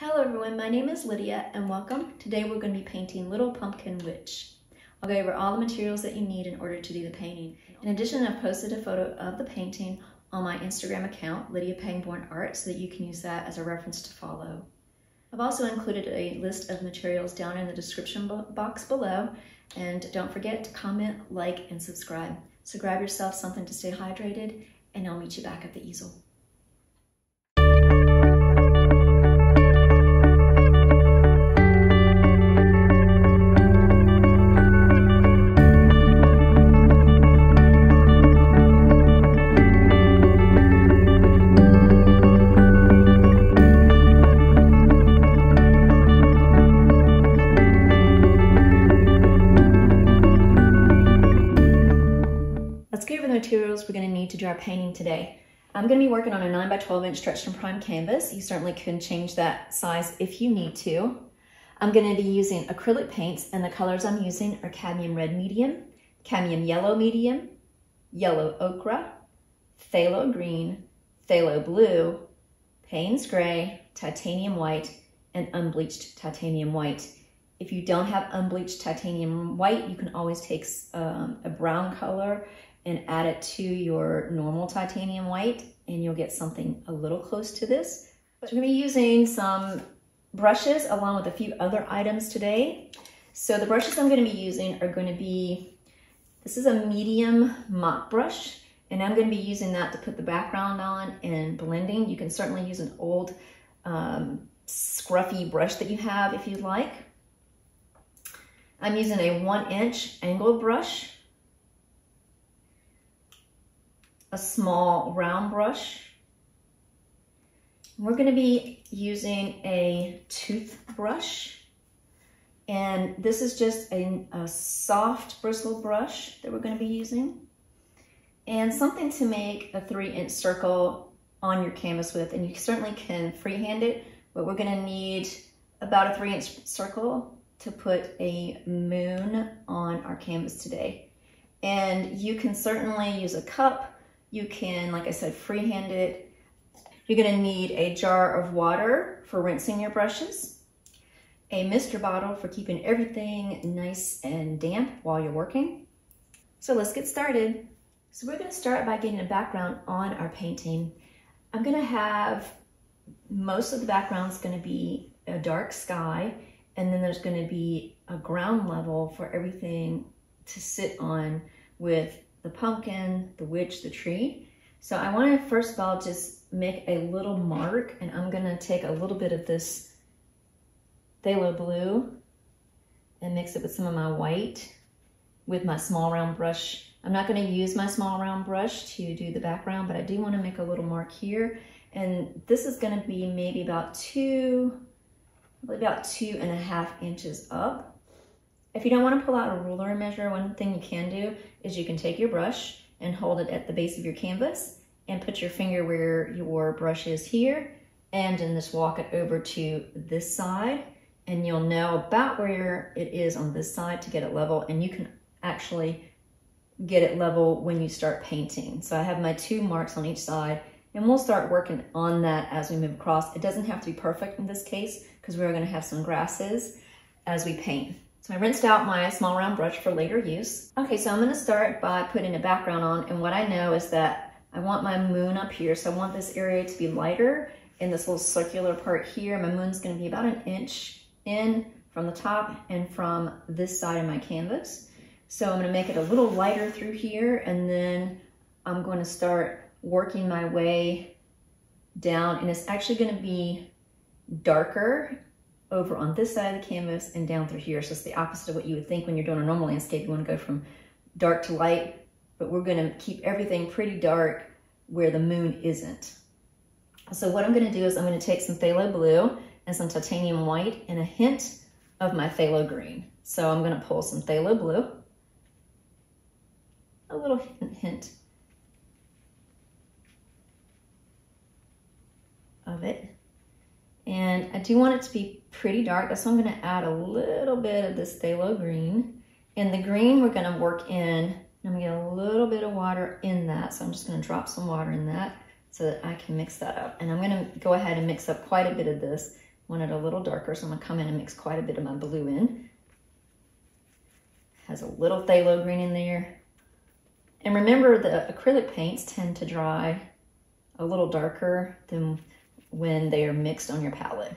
Hello everyone, my name is Lydia and welcome. Today we're going to be painting Little Pumpkin Witch. I'll go over all the materials that you need in order to do the painting. In addition, I've posted a photo of the painting on my Instagram account, Lydia Pangborn Art, so that you can use that as a reference to follow. I've also included a list of materials down in the description box below, and don't forget to comment, like, and subscribe. So grab yourself something to stay hydrated, and I'll meet you back at the easel. Let's go over the materials we're going to need to do our painting today. I'm going to be working on a 9 by 12 inch stretched and primed canvas. You certainly can change that size if you need to. I'm going to be using acrylic paints, and the colors I'm using are Cadmium Red Medium, Cadmium Yellow Medium, Yellow Ochre, Pthalo Green, Pthalo Blue, Payne's Gray, Titanium White, and Unbleached Titanium White. If you don't have unbleached titanium white, you can always take a brown color and add it to your normal titanium white, and you'll get something a little close to this. But we're going to be using some brushes along with a few other items today. So the brushes I'm going to be using are going to be, this is a medium mop brush, and I'm going to be using that to put the background on and blending. You can certainly use an old scruffy brush that you have if you'd like. I'm using a 1-inch angled brush, a small round brush. We're going to be using a toothbrush, and this is just a soft bristle brush that we're going to be using, and something to make a 3-inch circle on your canvas with, and you certainly can freehand it, but we're going to need about a 3-inch circle to put a moon on our canvas today. And you can certainly use a cup. You can, like I said, freehand it. You're going to need a jar of water for rinsing your brushes, a mister bottle for keeping everything nice and damp while you're working. So let's get started. So we're going to start by getting a background on our painting. I'm going to have most of the background's going to be a dark sky, and then there's going to be a ground level for everything to sit on with the pumpkin, the witch, the tree. So I want to first of all just make a little mark, and I'm going to take a little bit of this Pthalo Blue and mix it with some of my white with my small round brush. I'm not going to use my small round brush to do the background, but I do want to make a little mark here. And this is going to be maybe about 2.5 inches up. If you don't want to pull out a ruler and measure, one thing you can do is you can take your brush and hold it at the base of your canvas and put your finger where your brush is here, and then just walk it over to this side, and you'll know about where it is on this side to get it level, and you can actually get it level when you start painting. So I have my 2 marks on each side, and we'll start working on that as we move across. It doesn't have to be perfect in this case because we're going to have some grasses as we paint. So I rinsed out my small round brush for later use. Okay, so I'm going to start by putting a background on, and what I know is that I want my moon up here, so I want this area to be lighter, and this little circular part here, my moon's going to be about 1 inch in from the top and from this side of my canvas. So I'm going to make it a little lighter through here, and then I'm going to start working my way down, and it's actually going to be darker over on this side of the canvas and down through here. So it's the opposite of what you would think when you're doing a normal landscape. You want to go from dark to light, but we're going to keep everything pretty dark where the moon isn't. So what I'm going to do is I'm going to take some Pthalo Blue and some Titanium White and a hint of my Pthalo Green. So I'm going to pull some Pthalo Blue, a little hint of it. And I do want it to be pretty dark, so I'm going to add a little bit of this Pthalo Green. And the green we're going to work in, I'm going to get a little bit of water in that, so I'm just going to drop some water in that so that I can mix that up. And I'm going to go ahead and mix up quite a bit of this want it a little darker, so I'm gonna come in and mix quite a bit of my blue in. Has a little phthalo green in there. And remember, the acrylic paints tend to dry a little darker than when they are mixed on your palette.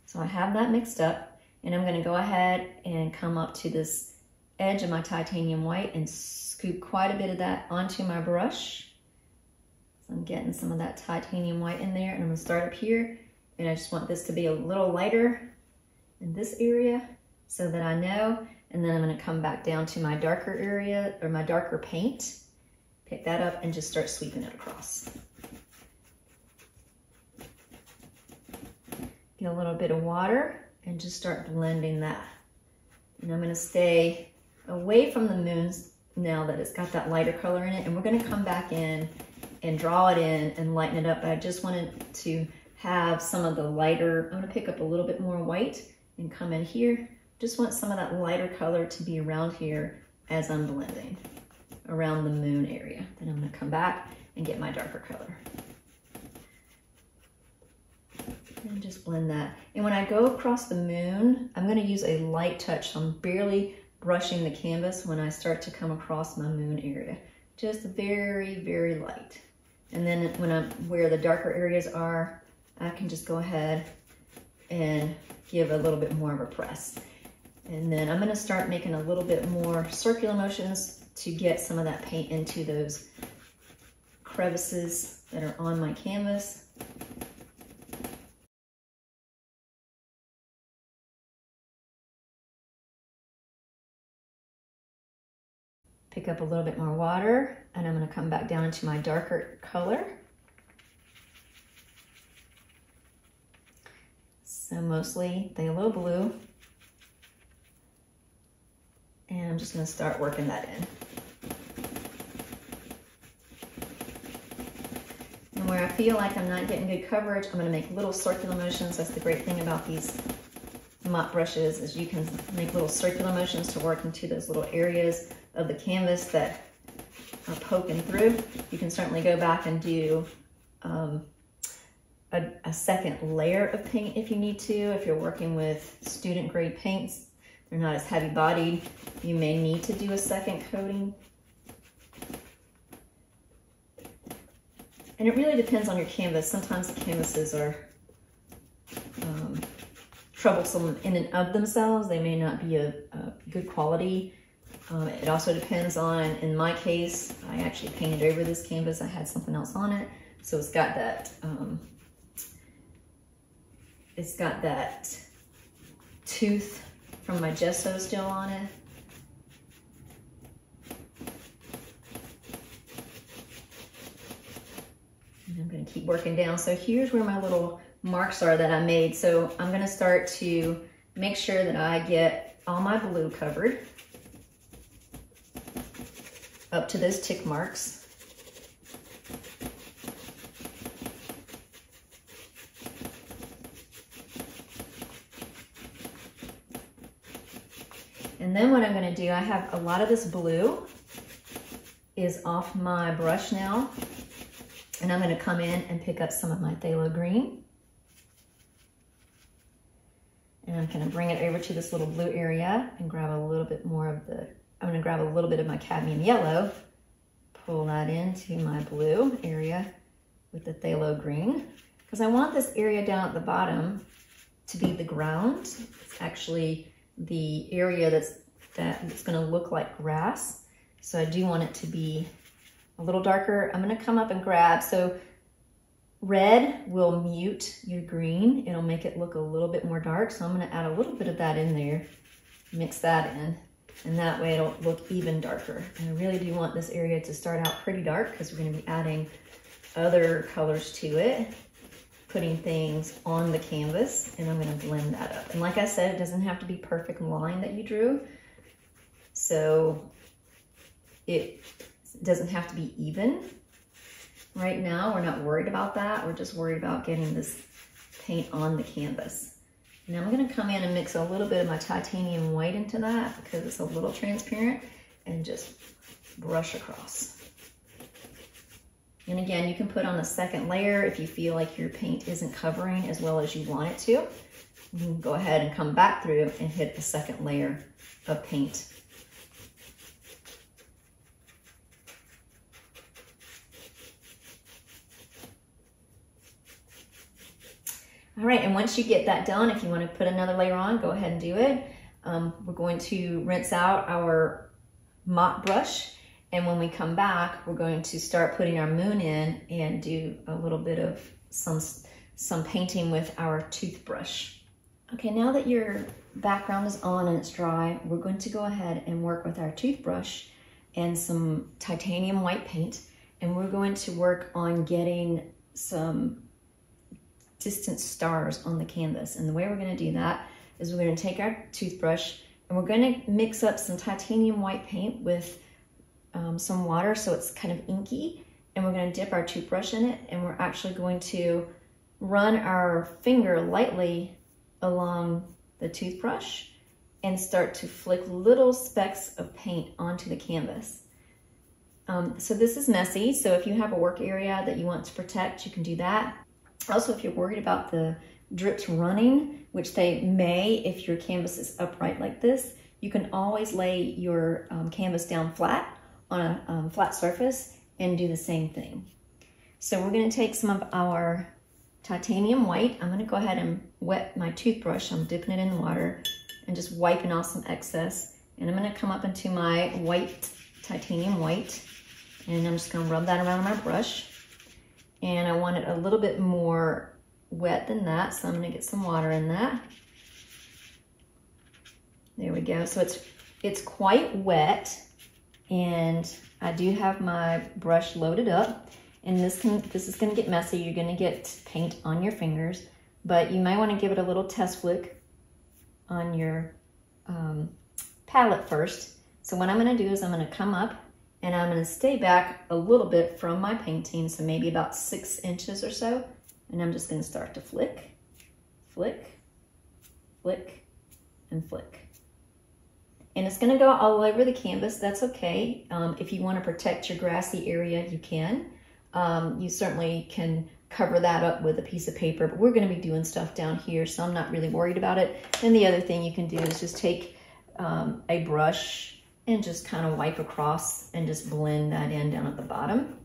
So I have that mixed up, and I'm gonna go ahead and come up to this edge of my titanium white and scoop quite a bit of that onto my brush. So I'm getting some of that titanium white in there, and I'm gonna start up here, and I just want this to be a little lighter in this area so that I know, and then I'm gonna come back down to my darker area, or my darker paint, pick that up and just start sweeping it across. Get a little bit of water and just start blending that. And I'm gonna stay away from the moons now that it's got that lighter color in it, and we're gonna come back in and draw it in and lighten it up. But I just wanted to have some of the lighter, I'm gonna pick up a little bit more white and come in here. Just want some of that lighter color to be around here as I'm blending around the moon area. Then I'm gonna come back and get my darker color. And just blend that. And when I go across the moon, I'm gonna use a light touch. So I'm barely brushing the canvas when I start to come across my moon area. Just very, very light. And then when I'm where the darker areas are, I can just go ahead and give a little bit more of a press. And then I'm gonna start making a little bit more circular motions to get some of that paint into those crevices that are on my canvas. Pick up a little bit more water, and I'm gonna come back down into my darker color. So mostly Pthalo Blue. And I'm just gonna start working that in. And where I feel like I'm not getting good coverage, I'm gonna make little circular motions. That's the great thing about these mop brushes, is you can make little circular motions to work into those little areas of the canvas that are poking through. You can certainly go back and do a second layer of paint if you need to. If you're working with student grade paints, they're not as heavy bodied, you may need to do a second coating. And it really depends on your canvas. Sometimes the canvases are troublesome in and of themselves. They may not be a good quality. It also depends on, in my case, I actually painted over this canvas. I had something else on it. So it's got that tooth from my gesso still on it. And I'm gonna keep working down. So here's where my little marks are that I made. So I'm gonna start to make sure that I get all my blue covered up to those tick marks. And then what I'm gonna do, I have a lot of this blue is off my brush now, and I'm gonna come in and pick up some of my Pthalo Green. And I'm gonna bring it over to this little blue area and grab a little bit more of the, I'm gonna grab a little bit of my cadmium yellow, pull that into my blue area with the Pthalo Green, because I want this area down at the bottom to be the ground. It's actually the area that's gonna look like grass. So I do want it to be a little darker. I'm gonna come up and grab, so red will mute your green. It'll make it look a little bit more dark. So I'm gonna add a little bit of that in there, mix that in, and that way it'll look even darker. And I really do want this area to start out pretty dark because we're gonna be adding other colors to it, putting things on the canvas, and I'm gonna blend that up. And like I said, it doesn't have to be perfect line that you drew. So it doesn't have to be even. Right now, we're not worried about that. We're just worried about getting this paint on the canvas. Now I'm gonna come in and mix a little bit of my titanium white into that because it's a little transparent, and just brush across. And again, you can put on a second layer if you feel like your paint isn't covering as well as you want it to. You can go ahead and come back through and hit the second layer of paint. All right, and once you get that done, if you want to put another layer on, go ahead and do it. We're going to rinse out our mop brush, and when we come back, we're going to start putting our moon in and do a little bit of some painting with our toothbrush. Okay, now that your background is on and it's dry, we're going to go ahead and work with our toothbrush and some titanium white paint, and we're going to work on getting some distant stars on the canvas. And the way we're going to do that is we're going to take our toothbrush and we're going to mix up some titanium white paint with some water so it's kind of inky, and we're going to dip our toothbrush in it, and we're actually going to run our finger lightly along the toothbrush and start to flick little specks of paint onto the canvas. So this is messy, so if you have a work area that you want to protect, you can do that. Also, if you're worried about the drips running, which they may if your canvas is upright like this, you can always lay your canvas down flat on a flat surface and do the same thing. So we're going to take some of our titanium white. I'm going to go ahead and wet my toothbrush. I'm dipping it in water and just wiping off some excess. And I'm going to come up into my white, titanium white, and I'm just going to rub that around my brush. And I want it a little bit more wet than that, so I'm going to get some water in that. There we go. So it's quite wet, and I do have my brush loaded up. And this is going to get messy. You're going to get paint on your fingers, but you might want to give it a little test flick on your palette first. So what I'm going to do is I'm going to come up and I'm going to stay back a little bit from my painting, so maybe about 6 inches or so. And I'm just going to start to flick, flick, flick, and flick. And it's going to go all over the canvas. That's okay. If you want to protect your grassy area, you can. You certainly can cover that up with a piece of paper, but we're going to be doing stuff down here, so I'm not really worried about it. And the other thing you can do is just take a brush and just kind of wipe across and just blend that in down at the bottom.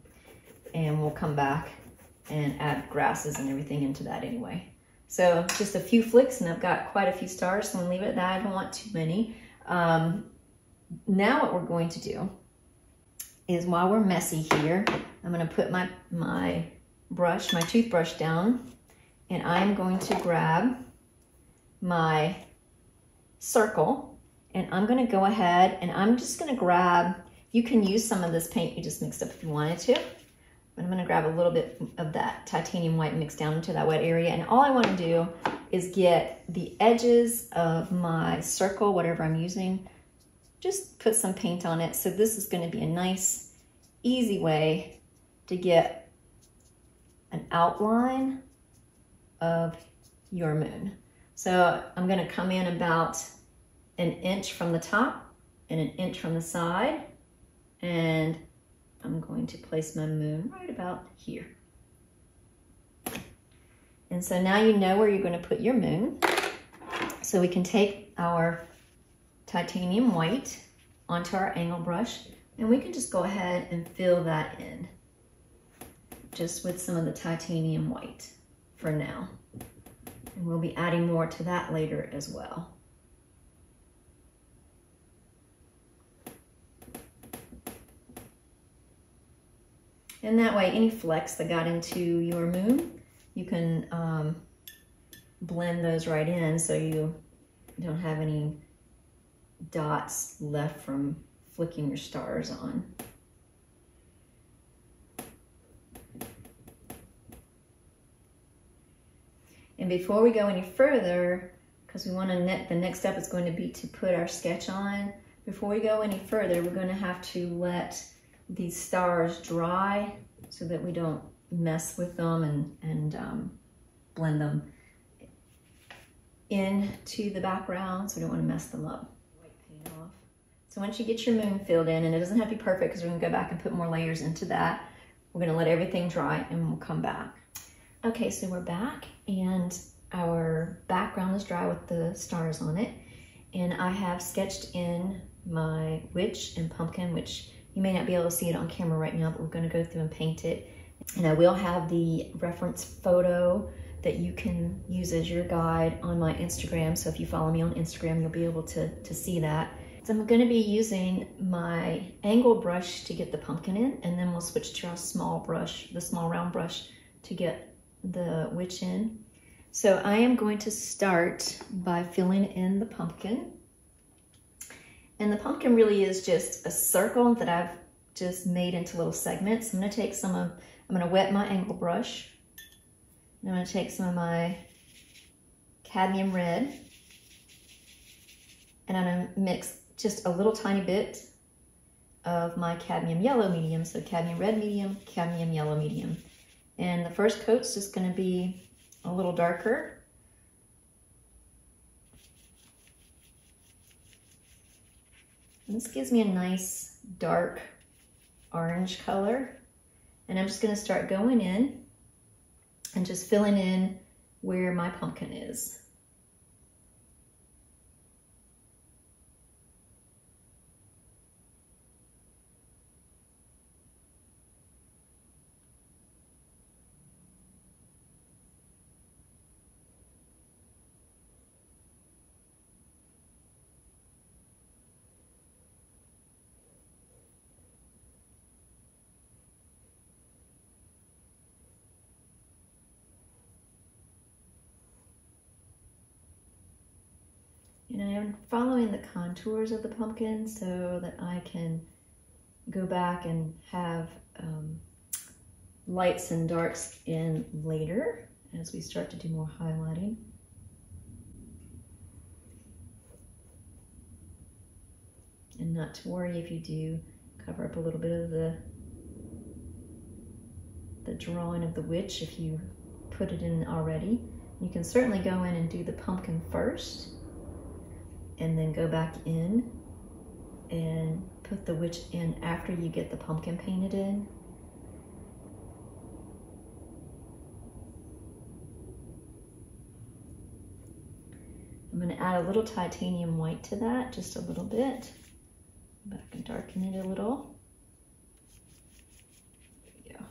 And we'll come back and add grasses and everything into that anyway. So just a few flicks, and I've got quite a few stars, so I'm gonna leave it at that. I don't want too many. Now what we're going to do is, while we're messy here, I'm gonna put my toothbrush down, and I'm going to grab my circle, and I'm going to go ahead and I'm just going to grab, you can use some of this paint you just mixed up if you wanted to, but I'm going to grab a little bit of that titanium white mixed down into that wet area, and all I want to do is get the edges of my circle, whatever I'm using, just put some paint on it. So this is going to be a nice, easy way to get an outline of your moon. So I'm going to come in about 1 inch from the top and 1 inch from the side, and I'm going to place my moon right about here. And so now you know where you're going to put your moon. So we can take our titanium white onto our angle brush, and we can just go ahead and fill that in just with some of the titanium white for now. And we'll be adding more to that later as well. And that way, any flecks that got into your moon, you can blend those right in so you don't have any dots left from flicking your stars on. And before we go any further, because we want to, the next step is going to be to put our sketch on. Before we go any further, we're going to have to let these stars dry so that we don't mess with them and blend them into the background, so we don't want to mess them up. Wipe paint off. So once you get your moon filled in, and it doesn't have to be perfect because we're going to go back and put more layers into that, We're gonna let everything dry and we'll come back. Okay, so we're back and our background is dry with the stars on it. And I have sketched in my witch and pumpkin, which you may not be able to see it on camera right now, but we're gonna go through and paint it. And I will have the reference photo that you can use as your guide on my Instagram. So if you follow me on Instagram, you'll be able to see that. So I'm gonna be using my angle brush to get the pumpkin in, and then we'll switch to our small brush, the small round brush, to get the witch in. So I am going to start by filling in the pumpkin. And the pumpkin really is just a circle that I've just made into little segments. I'm gonna wet my angle brush. I'm gonna take some of my cadmium red, and I'm gonna mix just a little tiny bit of my cadmium yellow medium. So cadmium red medium, cadmium yellow medium. And the first coat's just gonna be a little darker. And this gives me a nice dark orange color. And I'm just gonna start going in and just filling in where my pumpkin is. And I'm following the contours of the pumpkin so that I can go back and have lights and darks in later as we start to do more highlighting. And not to worry if you do cover up a little bit of the drawing of the witch if you put it in already. You can certainly go in and do the pumpkin first, and then go back in and put the witch in after you get the pumpkin painted in. I'm gonna add a little titanium white to that, just a little bit. Back and darken it a little. There we go.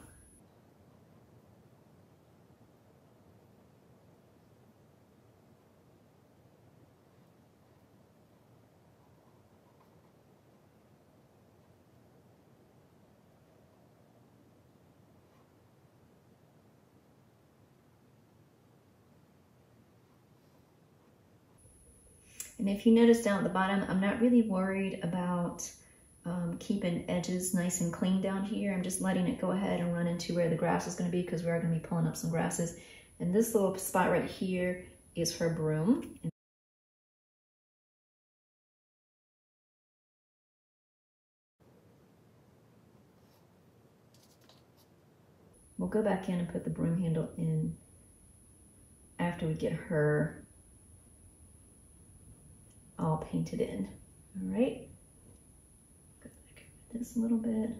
And if you notice down at the bottom, I'm not really worried about keeping edges nice and clean down here. I'm just letting it go ahead and run into where the grass is going to be, because we are going to be pulling up some grasses. And this little spot right here is her broom. We'll go back in and put the broom handle in after we get her all painted in. All right, go back this a little bit.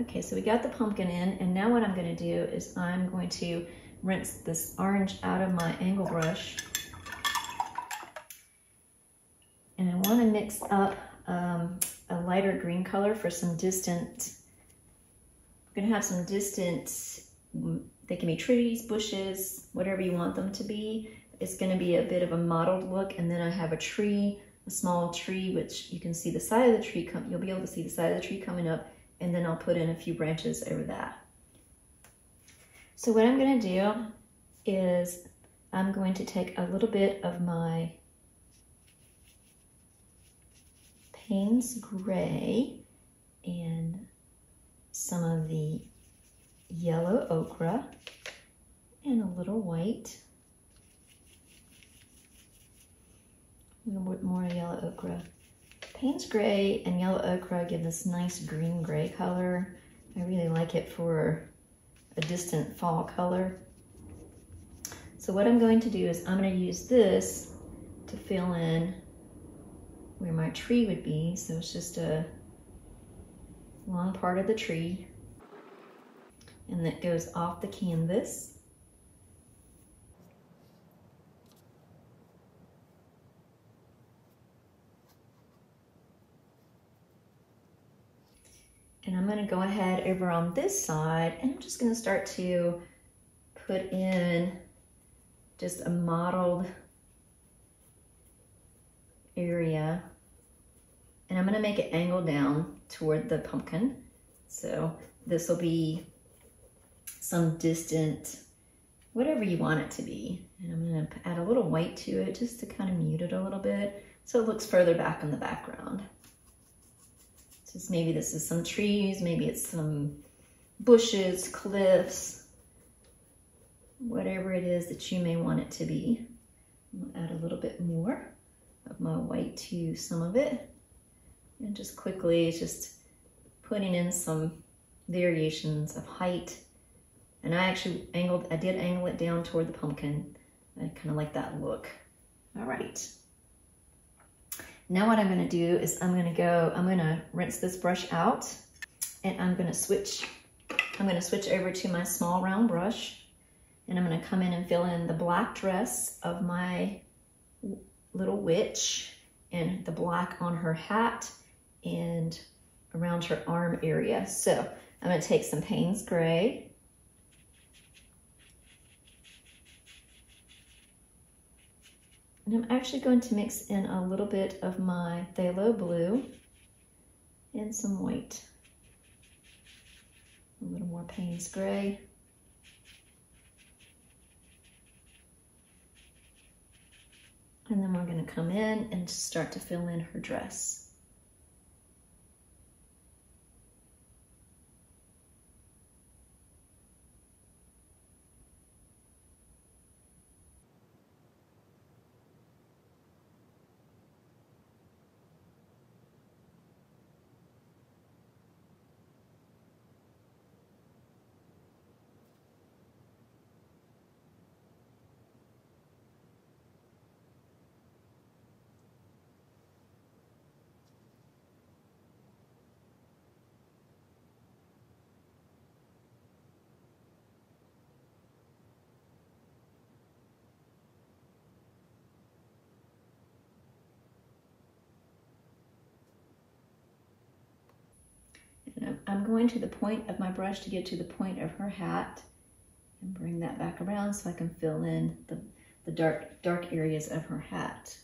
Okay, so we got the pumpkin in, and now what I'm going to do is I'm going to rinse this orange out of my angle brush, and I want to mix up a lighter green color for some distant. I'm going to have some distant, they can be trees, bushes, whatever you want them to be. It's going to be a bit of a mottled look, and then I have a tree, a small tree, which you can see the side of the tree, you'll be able to see the side of the tree coming up, and then I'll put in a few branches over that. So what I'm going to do is I'm going to take a little bit of my Payne's gray and some of the yellow ochre and a little white, a little bit more yellow ochre. Payne's gray and yellow ochre give this nice green gray color. I really like it for a distant fall color. So what I'm going to do is I'm going to use this to fill in where my tree would be. So it's just a long part of the tree, and that goes off the canvas. And I'm going to go ahead over on this side, and I'm just going to start to put in just a mottled area. And I'm going to make it angle down toward the pumpkin. So this will be some distant, whatever you want it to be. And I'm going to add a little white to it just to kind of mute it a little bit so it looks further back in the background. Just maybe this is some trees, maybe it's some bushes, cliffs, whatever it is that you may want it to be. I'll add a little bit more of my white to some of it. And just quickly, just putting in some variations of height. And I did angle it down toward the pumpkin. I kind of like that look. All right. Now what I'm gonna do is I'm gonna rinse this brush out, and I'm gonna switch over to my small round brush, and I'm gonna come in and fill in the black dress of my little witch and the black on her hat and around her arm area. So I'm going to take some Payne's Gray, and I'm actually going to mix in a little bit of my Pthalo Blue and some white. A little more Payne's Gray. And then we're going to come in and start to fill in her dress. I'm going to the point of my brush to get to the point of her hat and bring that back around so I can fill in the dark areas of her hat.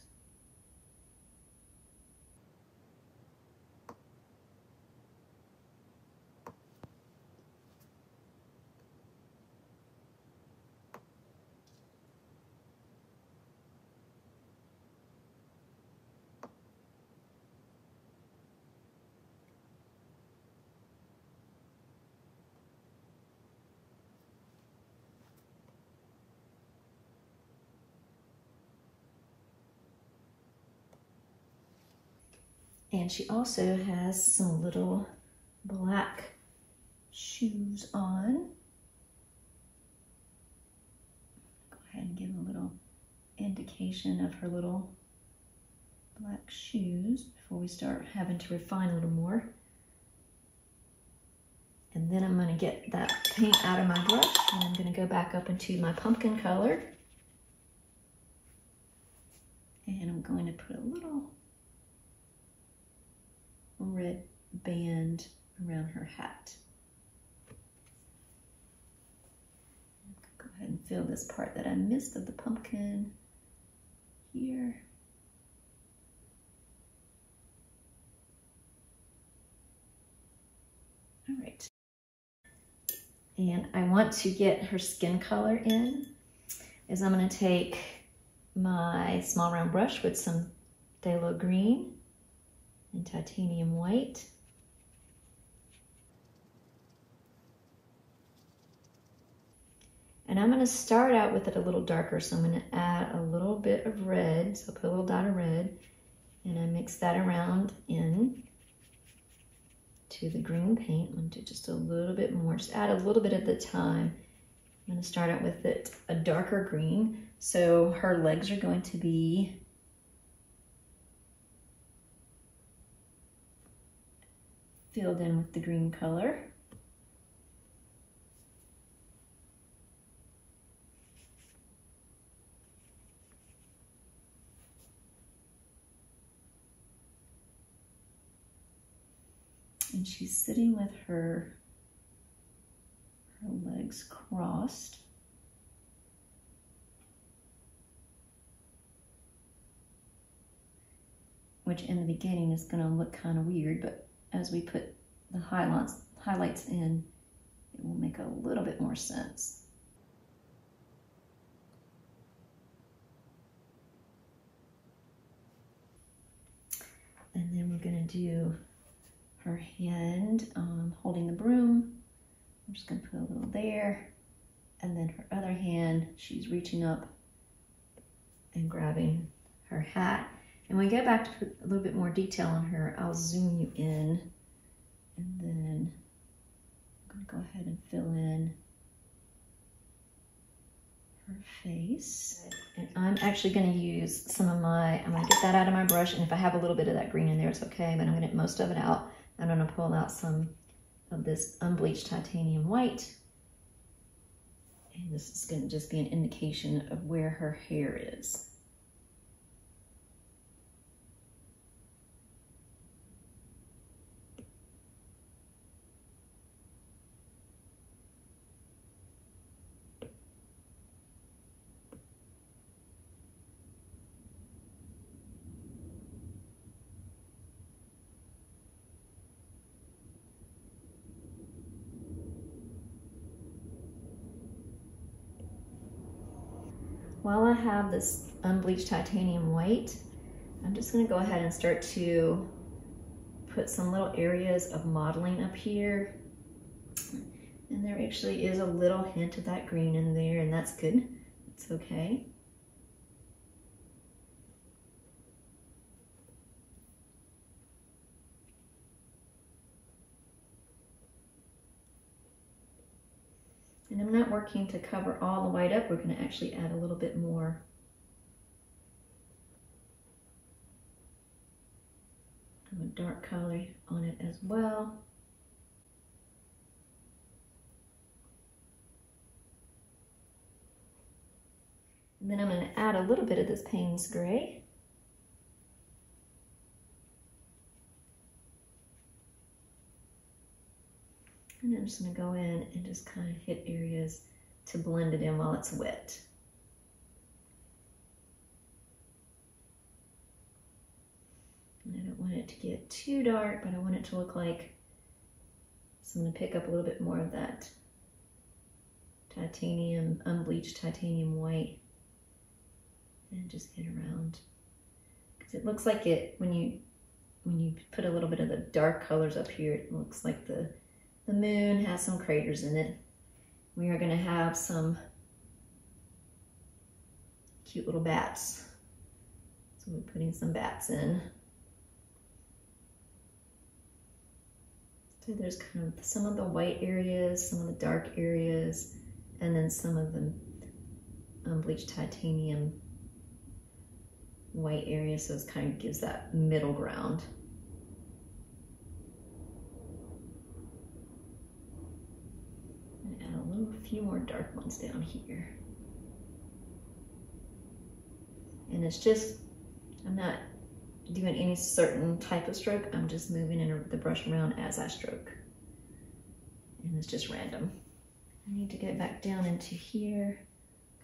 And she also has some little black shoes on. Go ahead and give a little indication of her little black shoes before we start having to refine a little more. And then I'm going to get that paint out of my brush, and I'm going to go back up into my pumpkin color. And I'm going to put a little red band around her hat. Go ahead and fill this part that I missed of the pumpkin here. All right. And I want to get her skin color in, is I'm going to take my small round brush with some Pthalo Green and titanium white. And I'm going to start out with it a little darker, so I'm going to add a little bit of red, so I'll put a little dot of red, and I mix that around in to the green paint. I'm going to do just a little bit more, just add a little bit at the time, I'm going to start out with a darker green. So her legs are going to be filled in with the green color. And she's sitting with her legs crossed. Which in the beginning is going to look kind of weird, but as we put the highlights in, it will make a little bit more sense. And then we're going to do her hand holding the broom. I'm just going to put a little there. And then her other hand, she's reaching up and grabbing her hat. And when we get back to put a little bit more detail on her, I'll zoom you in. And then I'm going to go ahead and fill in her face. And I'm actually going to use some of I'm going to get that out of my brush. And if I have a little bit of that green in there, it's okay, but I'm going to get most of it out. I'm going to pull out some of this unbleached titanium white. And this is going to just be an indication of where her hair is. While I have this unbleached titanium white, I'm just going to go ahead and start to put some little areas of modeling up here. And there actually is a little hint of that green in there, and that's good. It's okay. And I'm not working to cover all the white up. We're going to actually add a little bit more of a dark color on it as well. And then I'm going to add a little bit of this Payne's gray. And I'm just going to go in and just kind of hit areas to blend it in while it's wet. And I don't want it to get too dark, but I want it to look like, so I'm going to pick up a little bit more of that titanium, unbleached titanium white, and just get around. Because it looks like it, when you put a little bit of the dark colors up here, it looks like the moon has some craters in it. We are going to have some cute little bats. So we're putting some bats in. So there's kind of some of the white areas, some of the dark areas, and then some of the unbleached titanium white areas. So it kind of gives that middle ground. A few more dark ones down here. And it's just, I'm not doing any certain type of stroke. I'm just moving the brush around as I stroke. And it's just random. I need to get back down into here.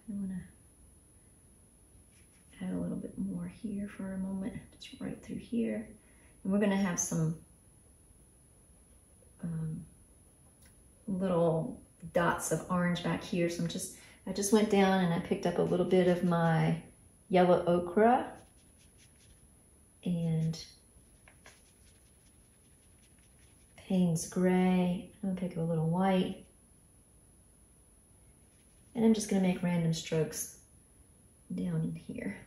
I want to add a little bit more here for a moment, just right through here. And we're going to have some little dots of orange back here. So I just went down and I picked up a little bit of my yellow ochre and Payne's gray. I'm gonna pick up a little white. And I'm just gonna make random strokes down in here.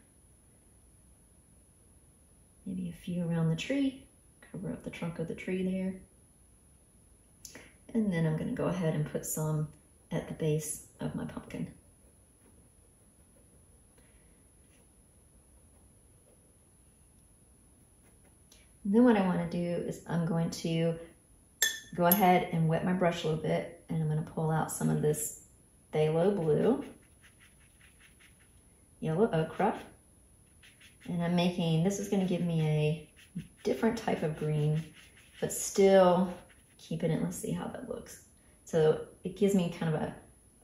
Maybe a few around the tree, cover up the trunk of the tree there. And then I'm going to go ahead and put some at the base of my pumpkin. And then what I want to do is I'm going to go ahead and wet my brush a little bit, and I'm going to pull out some of this Pthalo Blue, yellow ochre, and I'm making, this is going to give me a different type of green, but still keeping it, let's see how that looks. So it gives me kind of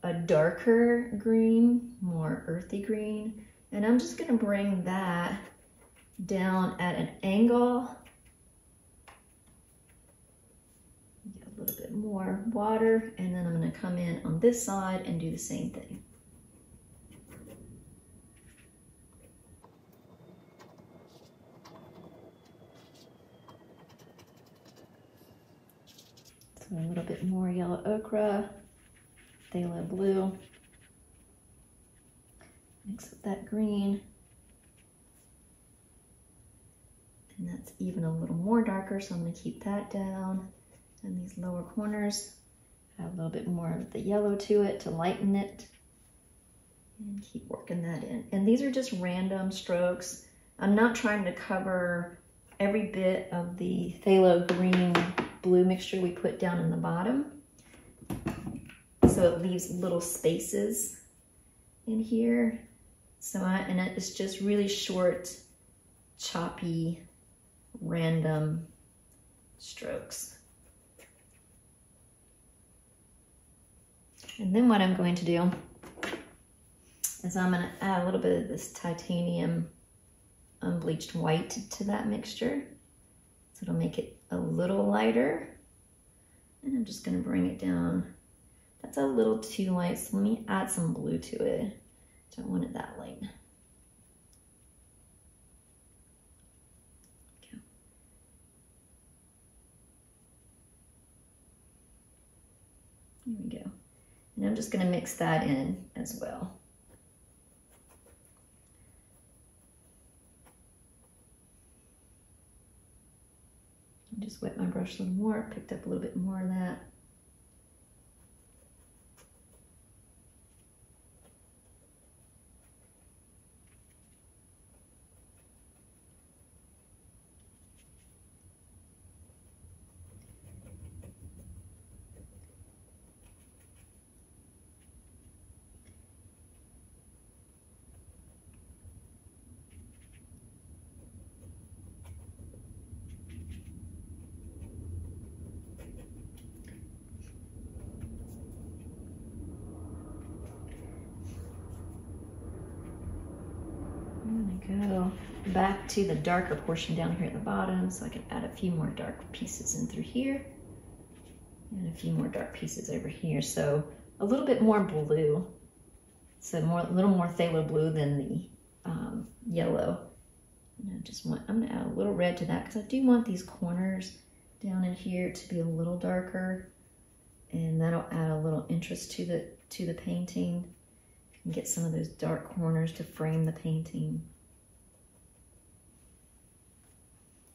a darker green, more earthy green, and I'm just going to bring that down at an angle. Get a little bit more water, and then I'm going to come in on this side and do the same thing. So a little bit more yellow ochre, Pthalo Blue. Mix with that green. And that's even a little more darker, so I'm going to keep that down. And these lower corners, add a little bit more of the yellow to it to lighten it. And keep working that in. And these are just random strokes. I'm not trying to cover every bit of the Pthalo Green blue mixture we put down in the bottom. So it leaves little spaces in here. So and it's just really short, choppy, random strokes. And then what I'm going to do is I'm going to add a little bit of this titanium unbleached white to that mixture. So it'll make it a little lighter. And I'm just going to bring it down. That's a little too light, so let me add some blue to it. Don't want it that light. Okay. There we go. And I'm just going to mix that in as well. Just wet my brush a little more, picked up a little bit more of that. Go back to the darker portion down here at the bottom, so I can add a few more dark pieces in through here and a few more dark pieces over here. So a little bit more blue, so a little more Pthalo Blue than the yellow. And I'm gonna add a little red to that because I do want these corners down in here to be a little darker, and that'll add a little interest to the painting. You can get some of those dark corners to frame the painting.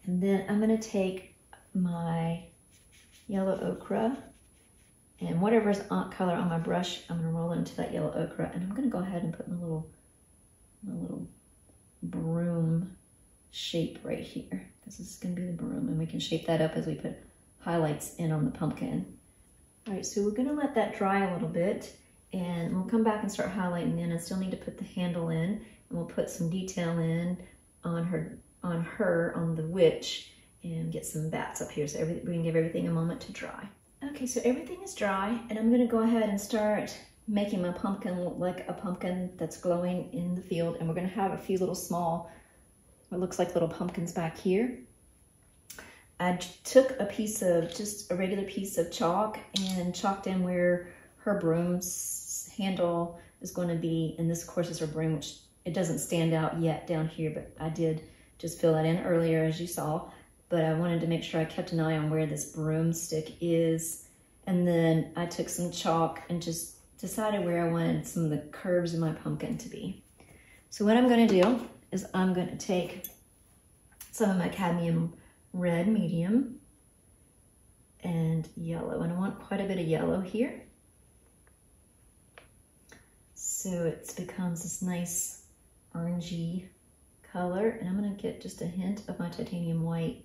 And then I'm going to take my yellow ochre and whatever's color on my brush, I'm going to roll it into that yellow ochre, and I'm going to go ahead and put my little broom shape right here. This is going to be the broom, and we can shape that up as we put highlights in on the pumpkin. All right, so we're going to let that dry a little bit, and we'll come back and start highlighting in. I still need to put the handle in, and we'll put some detail in on the witch, and get some bats up here so we can give everything a moment to dry. Okay, so everything is dry, and I'm going to go ahead and start making my pumpkin look like a pumpkin that's glowing in the field, and we're going to have a few little small, what looks like little pumpkins back here. I took just a regular piece of chalk and chalked in where her broom's handle is going to be, and this of course is her broom, which it doesn't stand out yet down here, but I did just fill that in earlier, as you saw. But I wanted to make sure I kept an eye on where this broomstick is. And then I took some chalk and just decided where I wanted some of the curves in my pumpkin to be. So what I'm going to do is I'm going to take some of my Cadmium Red Medium and yellow. And I want quite a bit of yellow here. so it becomes this nice orangey color. And I'm gonna get just a hint of my titanium white,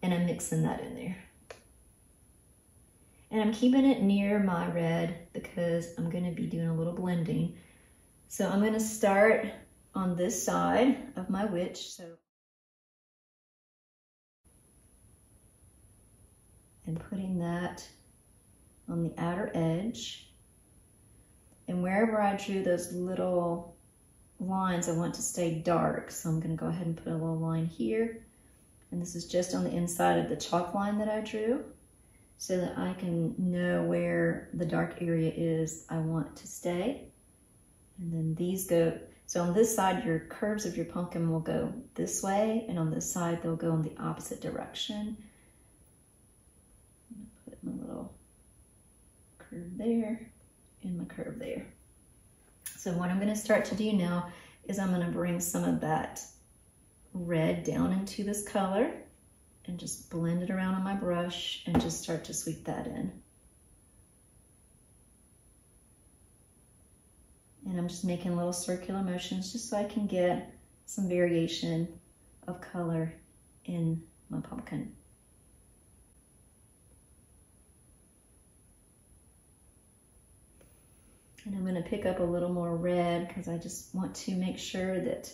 and I'm mixing that in there. And I'm keeping it near my red because I'm gonna be doing a little blending. So I'm gonna start on this side of my witch. And putting that on the outer edge. And wherever I drew those little lines, I want to stay dark. So I'm gonna go ahead and put a little line here. And this is just on the inside of the chalk line that I drew, so that I can know where the dark area is I want to stay. And then these go, so on this side, your curves of your pumpkin will go this way, and on this side, they'll go in the opposite direction. Put my little curve there and my curve there. So what I'm gonna start to do now is I'm gonna bring some of that red down into this color and just blend it around on my brush and just start to sweep that in. And I'm just making little circular motions just so I can get some variation of color in my pumpkin. And I'm going to pick up a little more red because I just want to make sure that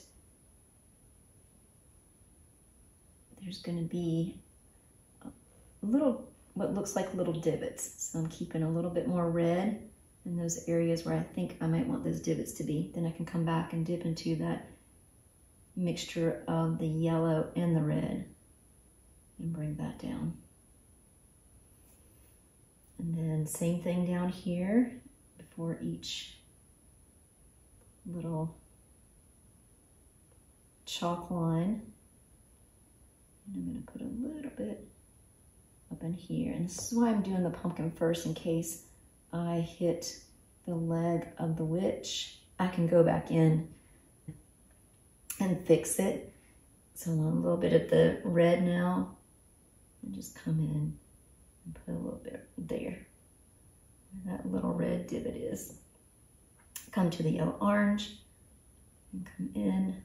there's going to be a little, what looks like little divots. So I'm keeping a little bit more red in those areas where I think I might want those divots to be. Then I can come back and dip into that mixture of the yellow and the red and bring that down. And then same thing down here before each little chalk line. And I'm going to put a little bit up in here. And this is why I'm doing the pumpkin first, in case I hit the leg of the witch. I can go back in and fix it. So a little bit of the red now, and just come in and put a little bit there, where that little red divot is. Come to the yellow orange and come in.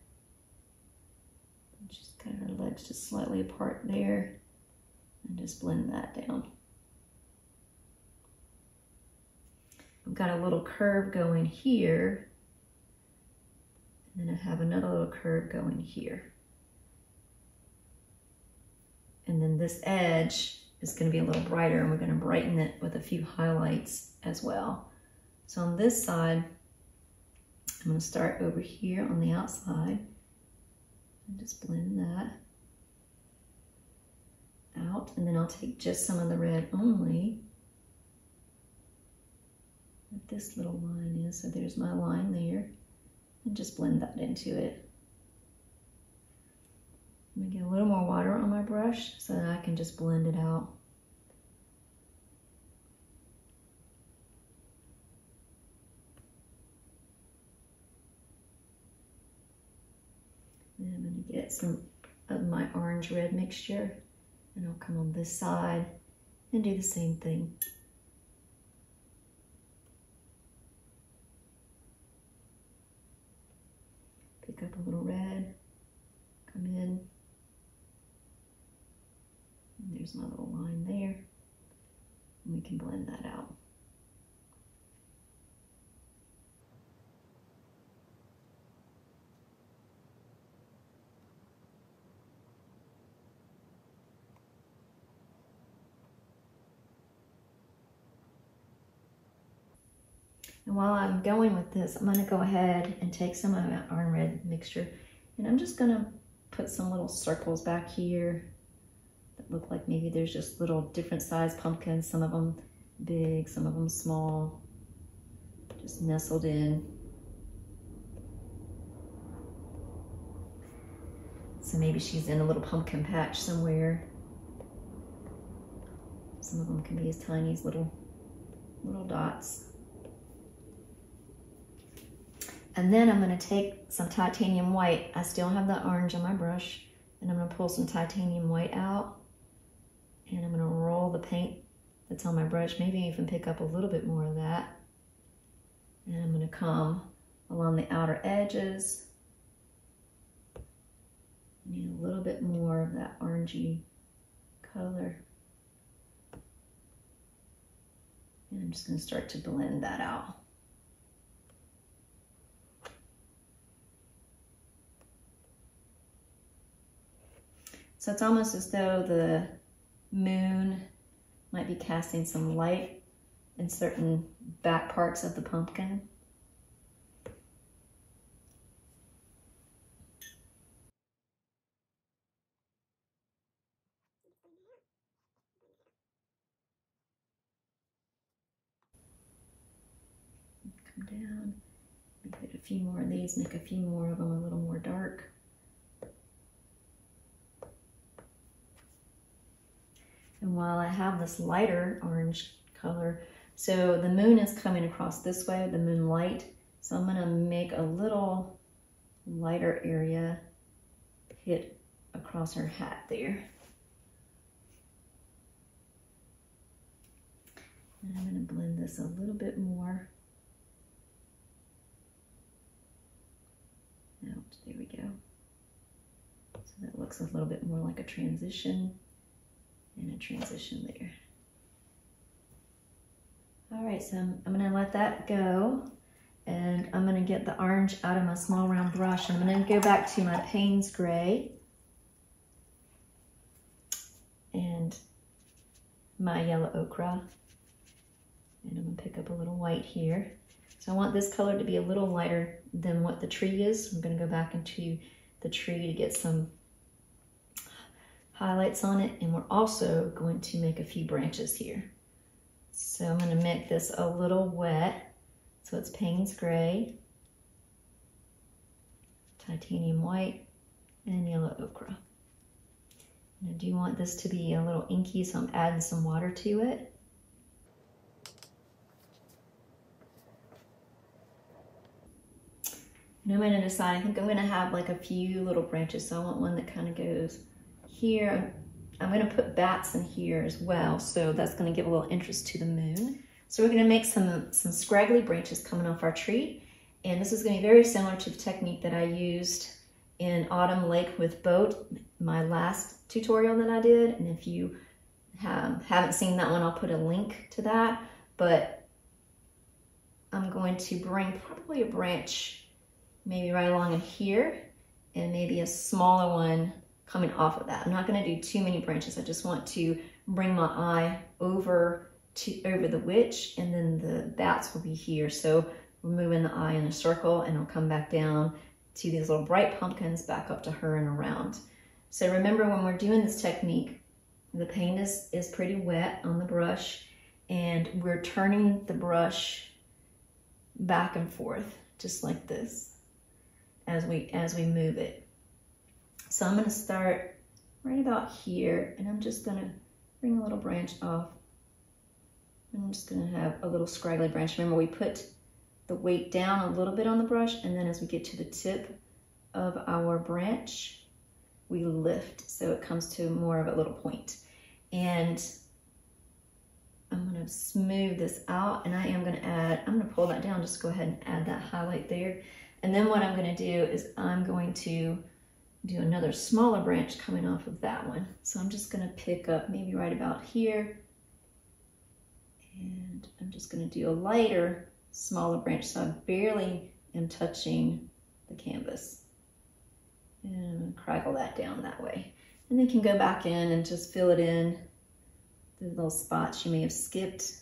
Just cut her legs just slightly apart there and just blend that down. I've got a little curve going here, and then I have another little curve going here. And then this edge is going to be a little brighter, and we're going to brighten it with a few highlights as well. So on this side, I'm going to start over here on the outside and just blend that out. And then I'll take just some of the red only. What this little line is, so there's my line there, and just blend that into it. I'm gonna get a little more water on my brush so that I can just blend it out. And I'm gonna get some of my orange-red mixture, and I'll come on this side and do the same thing. Pick up a little red, come in, and there's my little line there, and we can blend that out. And while I'm going with this, I'm going to go ahead and take some of that orange red mixture, and I'm just going to put some little circles back here that look like maybe there's just little different sized pumpkins, some of them big, some of them small, just nestled in. So maybe she's in a little pumpkin patch somewhere. Some of them can be as tiny as little dots. And then I'm going to take some titanium white. I still have the orange on my brush, and I'm going to pull some titanium white out, and I'm going to roll the paint that's on my brush, maybe even pick up a little bit more of that. And I'm going to come along the outer edges. I need a little bit more of that orangey color. And I'm just going to start to blend that out. So it's almost as though the moon might be casting some light in certain back parts of the pumpkin. Come down, get a few more of these, make a few more of them a little more dark. And while I have this lighter orange color, so the moon is coming across this way, the moonlight. So I'm gonna make a little lighter area hit across her hat there. And I'm gonna blend this a little bit more. Out, there we go. So that looks a little bit more like a transition. And a transition there. All right, so I'm gonna let that go, and I'm gonna get the orange out of my small round brush. I'm gonna go back to my Payne's gray and my yellow ochre, and I'm gonna pick up a little white here. So I want this color to be a little lighter than what the tree is. I'm gonna go back into the tree to get some highlights on it, and we're also going to make a few branches here. So I'm going to make this a little wet. So it's Payne's gray, titanium white, and yellow ochre. And I do want this to be a little inky, so I'm adding some water to it. And I'm going to decide, I think I'm going to have like a few little branches. So I want one that kind of goes here. I'm going to put bats in here as well, so that's going to give a little interest to the moon. So we're going to make some scraggly branches coming off our tree, and this is going to be very similar to the technique that I used in Autumn Lake with Boat, my last tutorial that I did. And if you haven't seen that one, I'll put a link to that. But I'm going to bring probably a branch maybe right along in here, and maybe a smaller one coming off of that. I'm not going to do too many branches. I just want to bring my eye over the witch, and then the bats will be here. So we're moving the eye in a circle, and I'll come back down to these little bright pumpkins, back up to her and around. So remember, when we're doing this technique, the paint is pretty wet on the brush, and we're turning the brush back and forth just like this as we move it. So I'm going to start right about here, and I'm just going to bring a little branch off. I'm just going to have a little scraggly branch. Remember, we put the weight down a little bit on the brush, and then as we get to the tip of our branch, we lift, so it comes to more of a little point. And I'm going to smooth this out, and I'm going to pull that down, just go ahead and add that highlight there. And then what I'm going to do is I'm going to do another smaller branch coming off of that one. So I'm just going to pick up maybe right about here, and I'm just going to do a lighter, smaller branch, so I barely am touching the canvas. And I'm going to craggle that down that way. And then you can go back in and just fill it in, the little spots you may have skipped.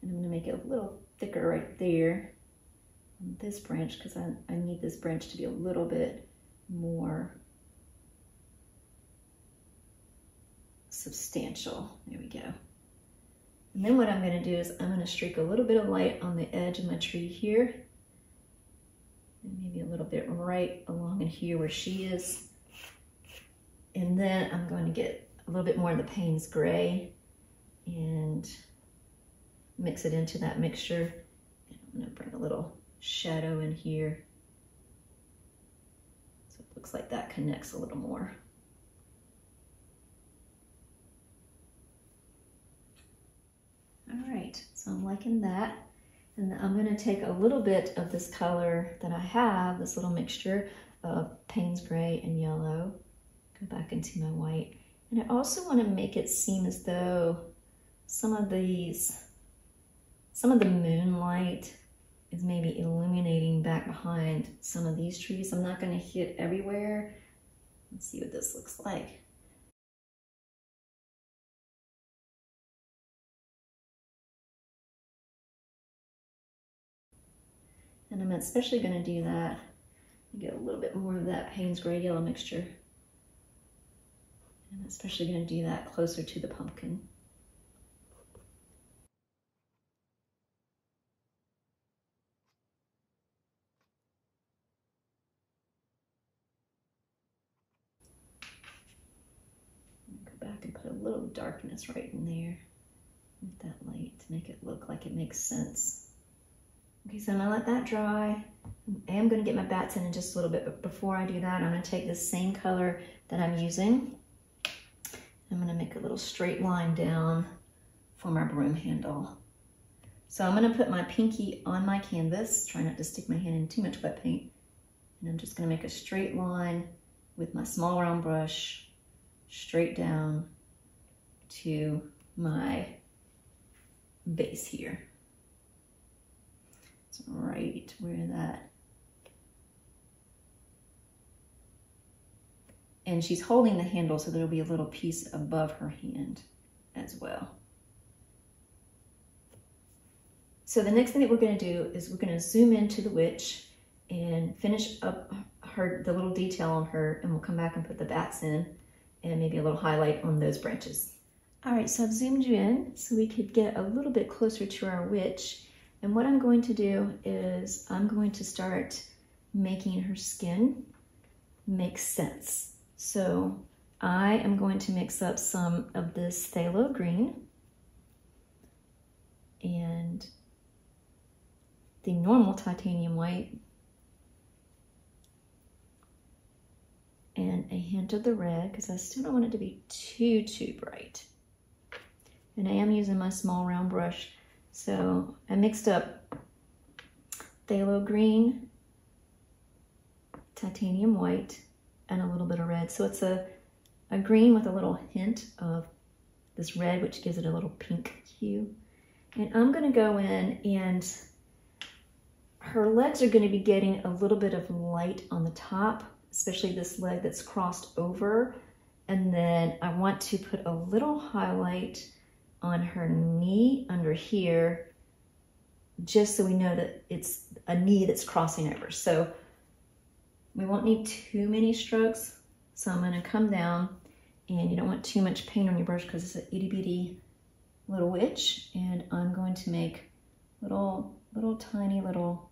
And I'm going to make it a little thicker right there on this branch, because I need this branch to be a little bit more substantial. There we go. And then what I'm going to do is I'm going to streak a little bit of light on the edge of my tree here, and maybe a little bit right along in here where she is. And then I'm going to get a little bit more of the Payne's gray and mix it into that mixture. And I'm going to bring a little shadow in here, so it looks like that connects a little more. All right, right. So I'm liking that. And then I'm gonna take a little bit of this color that I have, this little mixture of Payne's gray and yellow, go back into my white. And I also wanna make it seem as though some of the moonlight is maybe illuminating back behind some of these trees. I'm not gonna hit everywhere. Let's see what this looks like. And I'm especially gonna do that, get a little bit more of that Payne's gray yellow mixture. I'm especially gonna do that closer to the pumpkin. Go back and put a little darkness right in there with that light to make it look like it makes sense. Okay, so I'm gonna let that dry. I am gonna get my bats in just a little bit, but before I do that, I'm gonna take this same color that I'm using. I'm gonna make a little straight line down for my broom handle. So I'm gonna put my pinky on my canvas, try not to stick my hand in too much wet paint. And I'm just gonna make a straight line with my small round brush, straight down to my base here. So right where that. And she's holding the handle, so there'll be a little piece above her hand as well. So the next thing that we're gonna do is we're gonna zoom into the witch and finish up the little detail on her, and we'll come back and put the bats in and maybe a little highlight on those branches. All right, so I've zoomed you in so we could get a little bit closer to our witch. And what I'm going to do is I'm going to start making her skin make sense. So I am going to mix up some of this Pthalo Green and the normal titanium white and a hint of the red, because I still don't want it to be too bright. And I am using my small round brush. So I mixed up Pthalo Green, titanium white, and a little bit of red. So it's a green with a little hint of this red, which gives it a little pink hue. And I'm gonna go in, and her legs are gonna be getting a little bit of light on the top, especially this leg that's crossed over. And then I want to put a little highlight on her knee under here, just so we know that it's a knee that's crossing over. So we won't need too many strokes. So I'm gonna come down, and you don't want too much paint on your brush because it's an itty bitty little witch. And I'm going to make little tiny little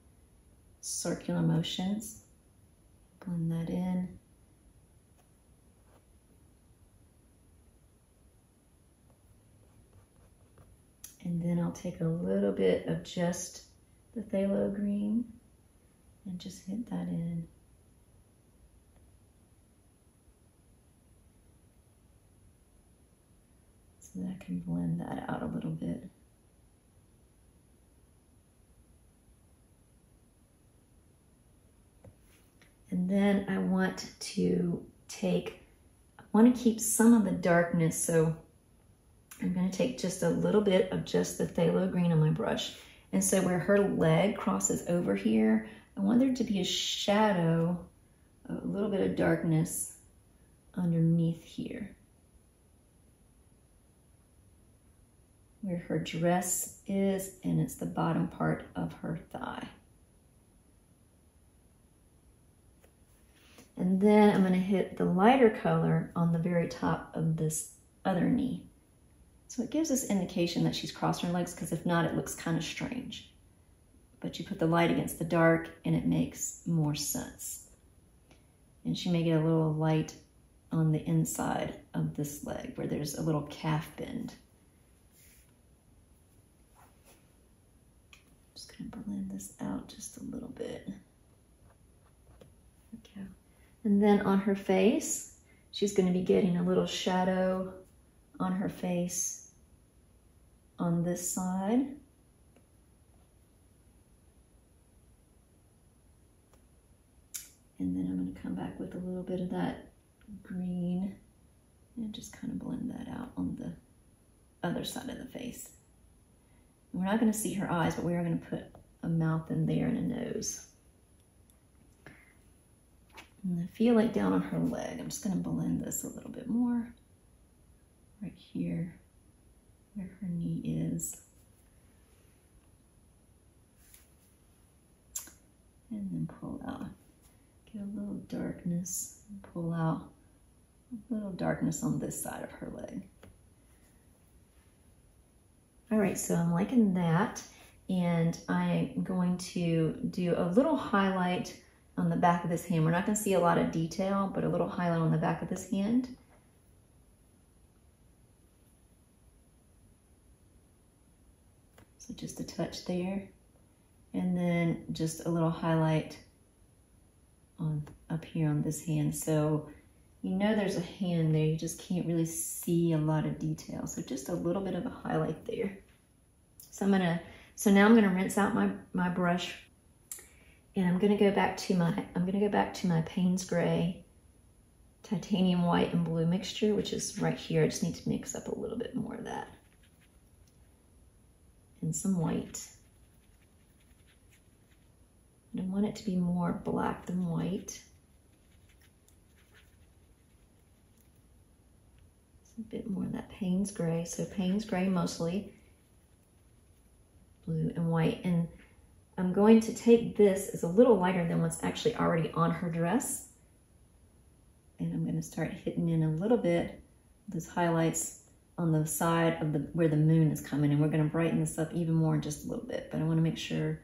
circular motions. Blend that in. And then I'll take a little bit of just the Pthalo Green and just hit that in. So that I can blend that out a little bit. And then I want to keep some of the darkness, so I'm going to take just a little bit of just the Pthalo Green on my brush. And so where her leg crosses over here, I want there to be a shadow, a little bit of darkness underneath here, where her dress is, and it's the bottom part of her thigh. And then I'm going to hit the lighter color on the very top of this other knee. So it gives us indication that she's crossed her legs, because if not, it looks kind of strange. But you put the light against the dark and it makes more sense. And she may get a little light on the inside of this leg where there's a little calf bend. I'm just going to blend this out just a little bit. Okay. And then on her face, she's going to be getting a little shadow on her face on this side. And then I'm going to come back with a little bit of that green and just kind of blend that out on the other side of the face. We're not going to see her eyes, but we are going to put a mouth in there and a nose. And I feel like down on her leg, I'm just going to blend this a little bit more right here where her knee is. And then pull out. Get a little darkness and pull out a little darkness on this side of her leg. All right, so I'm liking that, and I'm going to do a little highlight on the back of this hand. We're not going to see a lot of detail, but a little highlight on the back of this hand. So just a touch there, and then just a little highlight on up here on this hand. So you know there's a hand there, you just can't really see a lot of detail. So just a little bit of a highlight there. So now I'm gonna rinse out my brush, and I'm gonna go back to my Payne's Gray, Titanium White and Blue mixture, which is right here. I just need to mix up a little bit more of that. And some white. I want it to be more black than white. A bit more of that Payne's Gray. So Payne's Gray mostly, blue and white. And I'm going to take this as a little lighter than what's actually already on her dress. And I'm going to start hitting in a little bit those highlights on the side of where the moon is coming. And we're going to brighten this up even more in just a little bit. But I want to make sure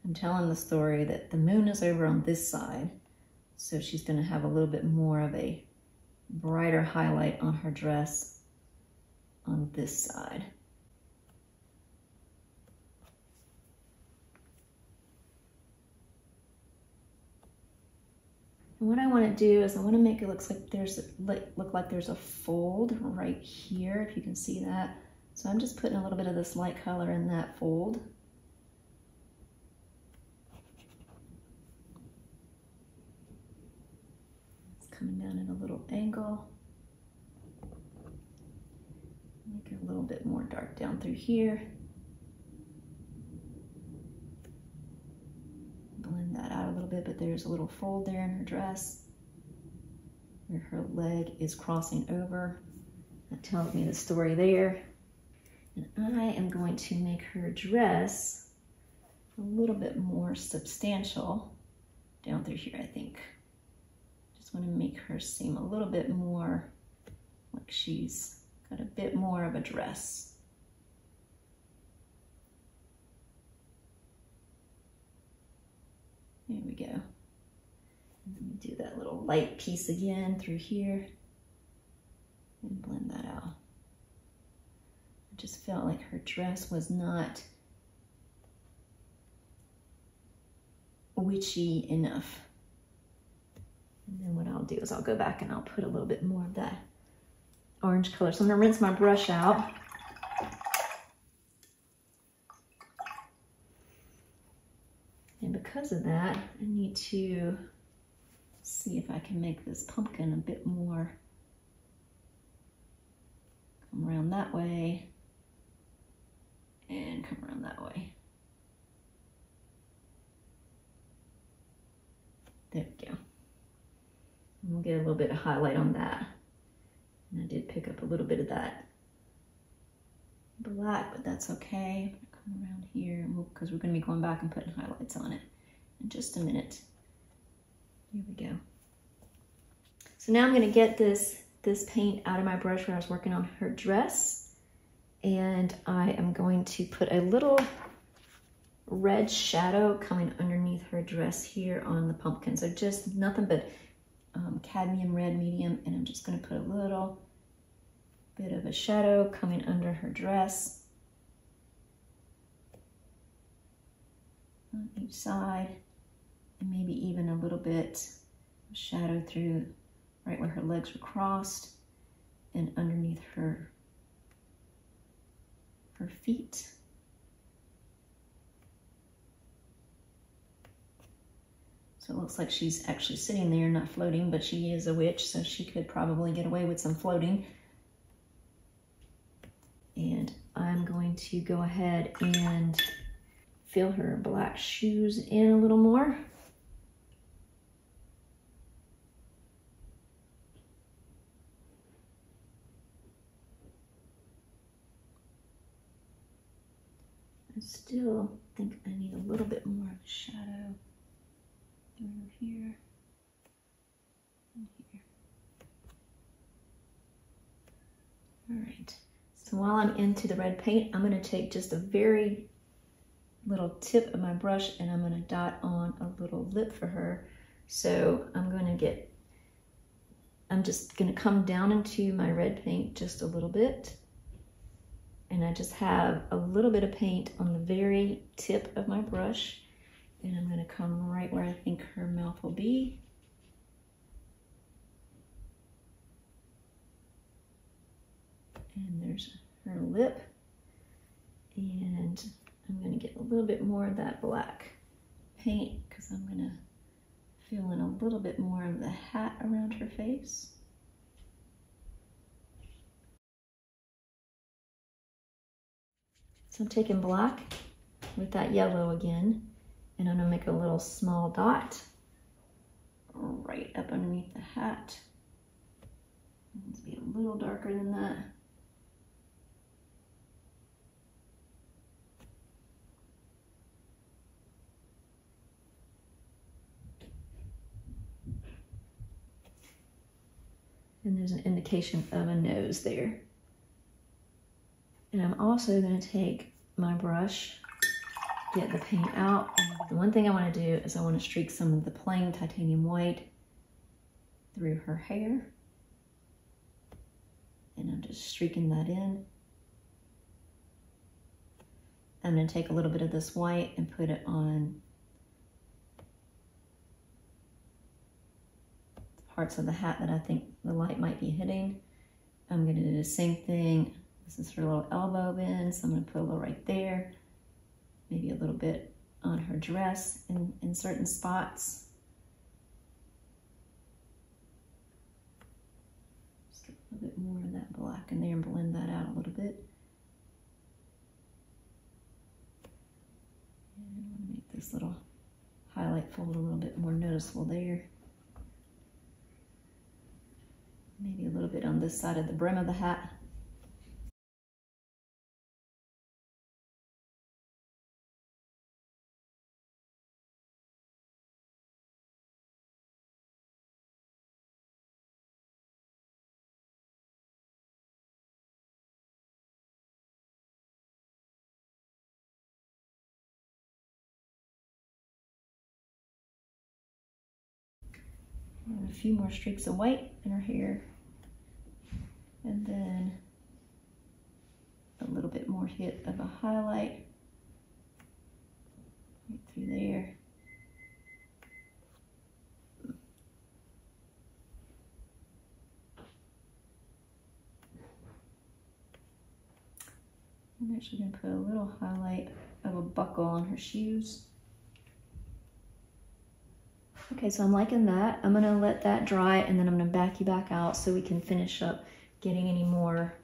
I'm telling the story that the moon is over on this side. So she's going to have a little bit more of a brighter highlight on her dress on this side. And what I want to do is I want to make it look like there's a fold right here, if you can see that. So I'm just putting a little bit of this light color in that fold. Coming down at a little angle. Make it a little bit more dark down through here. Blend that out a little bit, but there's a little fold there in her dress where her leg is crossing over. That tells me the story there. And I am going to make her dress a little bit more substantial down through here, I think. Just want to make her seem a little bit more like she's got a bit more of a dress. There we go. And then we do that little light piece again through here and blend that out. I just felt like her dress was not witchy enough. And then what I'll do is I'll go back and I'll put a little bit more of that orange color. So I'm gonna rinse my brush out. And because of that, I need to see if I can make this pumpkin a bit more, come around that way and come around that way. There we go. And we'll get a little bit of highlight on that. And I did pick up a little bit of that black, but that's okay. Come around here because we're going to be going back and putting highlights on it in just a minute. Here we go. So now I'm going to get this paint out of my brush where I was working on her dress, and I am going to put a little red shadow coming underneath her dress here on the pumpkin. So just nothing but Cadmium Red Medium, and I'm just going to put a little bit of a shadow coming under her dress on each side, and maybe even a little bit of shadow through right where her legs were crossed and underneath her her feet. So it looks like she's actually sitting there, not floating, but she is a witch, so she could probably get away with some floating. And I'm going to go ahead and fill her black shoes in a little more. I still think I need a little bit more of a shadow over here and here. All right, so while I'm into the red paint, I'm gonna take just a very little tip of my brush and I'm gonna dot on a little lip for her. So I'm just gonna come down into my red paint just a little bit. And I just have a little bit of paint on the very tip of my brush. And I'm gonna come right where I think her mouth will be. And there's her lip. And I'm gonna get a little bit more of that black paint because I'm gonna fill in a little bit more of the hat around her face. So I'm taking black with that yellow again, and I'm gonna make a little small dot right up underneath the hat. Let's be a little darker than that. And there's an indication of a nose there. And I'm also going to take my brush, get the paint out. And the one thing I want to do is I want to streak some of the plain titanium white through her hair. And I'm just streaking that in. I'm going to take a little bit of this white and put it on parts of the hat that I think the light might be hitting. I'm going to do the same thing. This is her little elbow bend, so I'm going to put a little right there, maybe a little bit on her dress in certain spots. Just get a little bit more of that black in there and blend that out a little bit. And I want to make this little highlight fold a little bit more noticeable there. Maybe a little bit on this side of the brim of the hat. And a few more streaks of white in her hair. And then a little bit more hit of a highlight right through there. I'm actually going to put a little highlight of a buckle on her shoes. Okay, so I'm liking that. I'm going to let that dry and then I'm going to back you back out so we can finish up getting any more.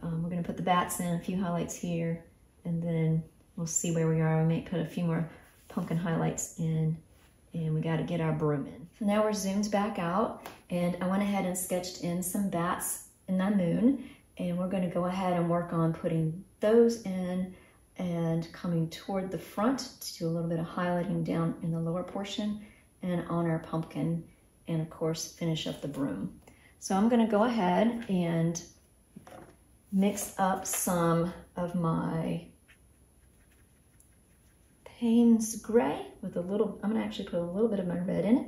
We're going to put the bats in, a few highlights here, and then we'll see where we are. We may put a few more pumpkin highlights in, and we got to get our broom in. So now we're zoomed back out, and I went ahead and sketched in some bats in the moon, and we're going to go ahead and work on putting those in and coming toward the front to do a little bit of highlighting down in the lower portion and on our pumpkin, and of course finish up the broom. So I'm going to go ahead and mix up some of my Payne's gray with a little, I'm going to actually put a little bit of my red in it.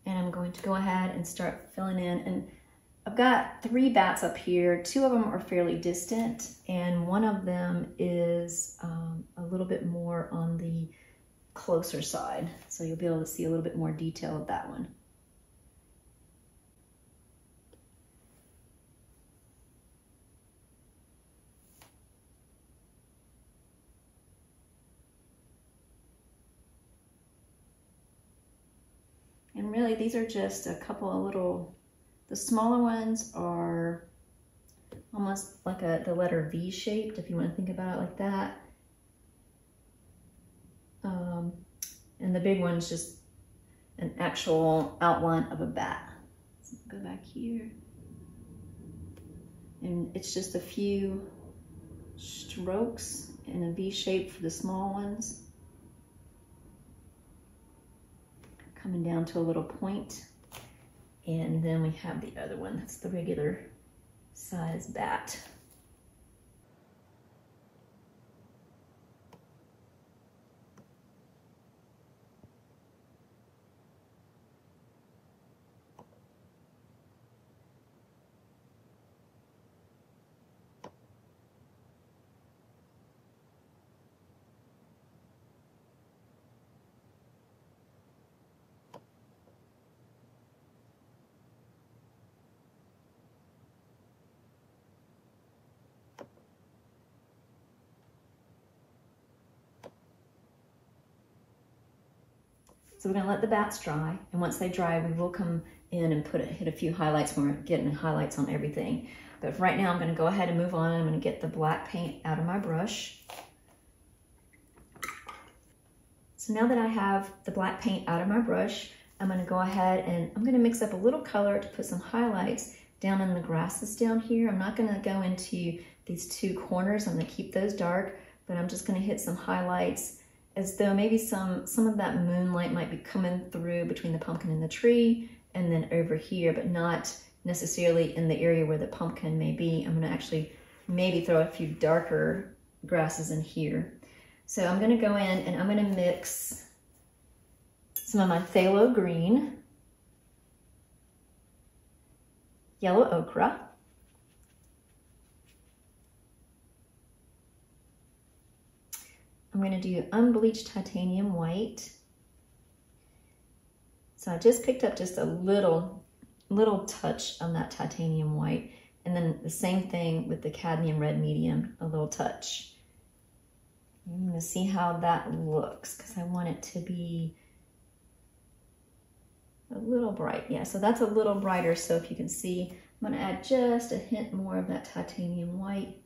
And I'm going to go ahead and start filling in. And I've got 3 bats up here. 2 of them are fairly distant, and one of them is a little bit more on the closer side. So you'll be able to see a little bit more detail of that one. And really these are just a couple of little, the smaller ones are almost like the letter V shaped, if you want to think about it like that. And the big one's just an actual outline of a bat. So go back here. And it's just a few strokes in a V shape for the small ones. Coming down to a little point. And then we have the other one, that's the regular size bat. So we're gonna let the bats dry, and once they dry, we will come in and hit a few highlights when we're getting highlights on everything. But for right now, I'm gonna go ahead and move on. I'm gonna get the black paint out of my brush. So now that I have the black paint out of my brush, I'm gonna go ahead and I'm gonna mix up a little color to put some highlights down in the grasses down here. I'm not gonna go into these two corners. I'm gonna keep those dark, but I'm just gonna hit some highlights as though maybe some of that moonlight might be coming through between the pumpkin and the tree, and then over here, but not necessarily in the area where the pumpkin may be. I'm gonna actually maybe throw a few darker grasses in here. So I'm gonna go in and I'm gonna mix some of my Pthalo Green, yellow ochre, I'm going to do Unbleached Titanium White. So I just picked up just a little touch on that Titanium White. And then the same thing with the Cadmium Red Medium, a little touch. I'm going to see how that looks because I want it to be a little bright. Yeah, so that's a little brighter. So if you can see, I'm going to add just a hint more of that Titanium White.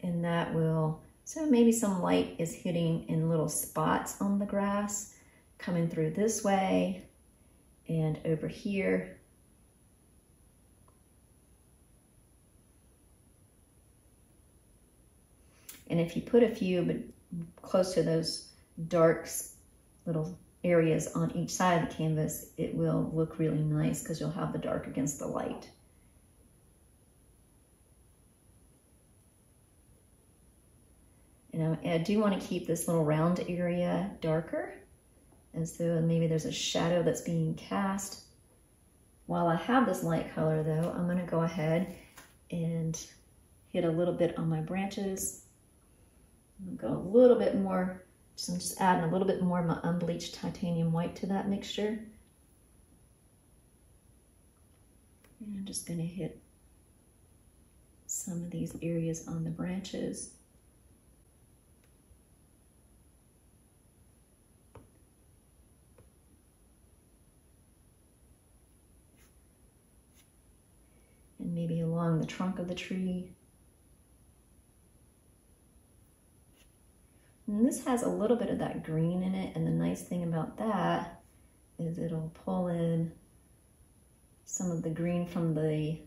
And that will, so maybe some light is hitting in little spots on the grass, coming through this way and over here. And if you put a few but close to those dark little areas on each side of the canvas, it will look really nice because you'll have the dark against the light. And I do want to keep this little round area darker, as though maybe there's a shadow that's being cast. While I have this light color though, I'm going to go ahead and hit a little bit on my branches. I'm going to go a little bit more, so I'm just adding a little bit more of my unbleached titanium white to that mixture. And I'm just going to hit some of these areas on the branches. And maybe along the trunk of the tree. And this has a little bit of that green in it, and the nice thing about that is it'll pull in some of the green from the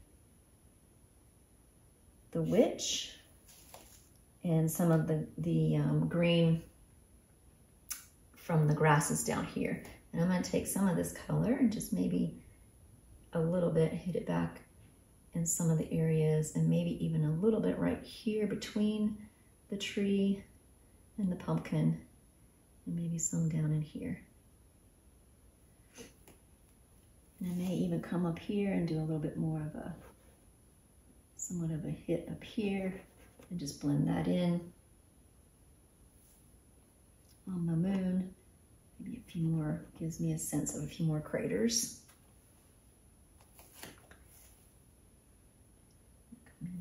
witch and some of the green from the grasses down here. And I'm going to take some of this color and just maybe a little bit hit it back in some of the areas, and maybe even a little bit right here between the tree and the pumpkin, and maybe some down in here. And I may even come up here and do a little bit more of a, somewhat of a hit up here, and just blend that in on the moon. Maybe a few more, gives me a sense of a few more craters.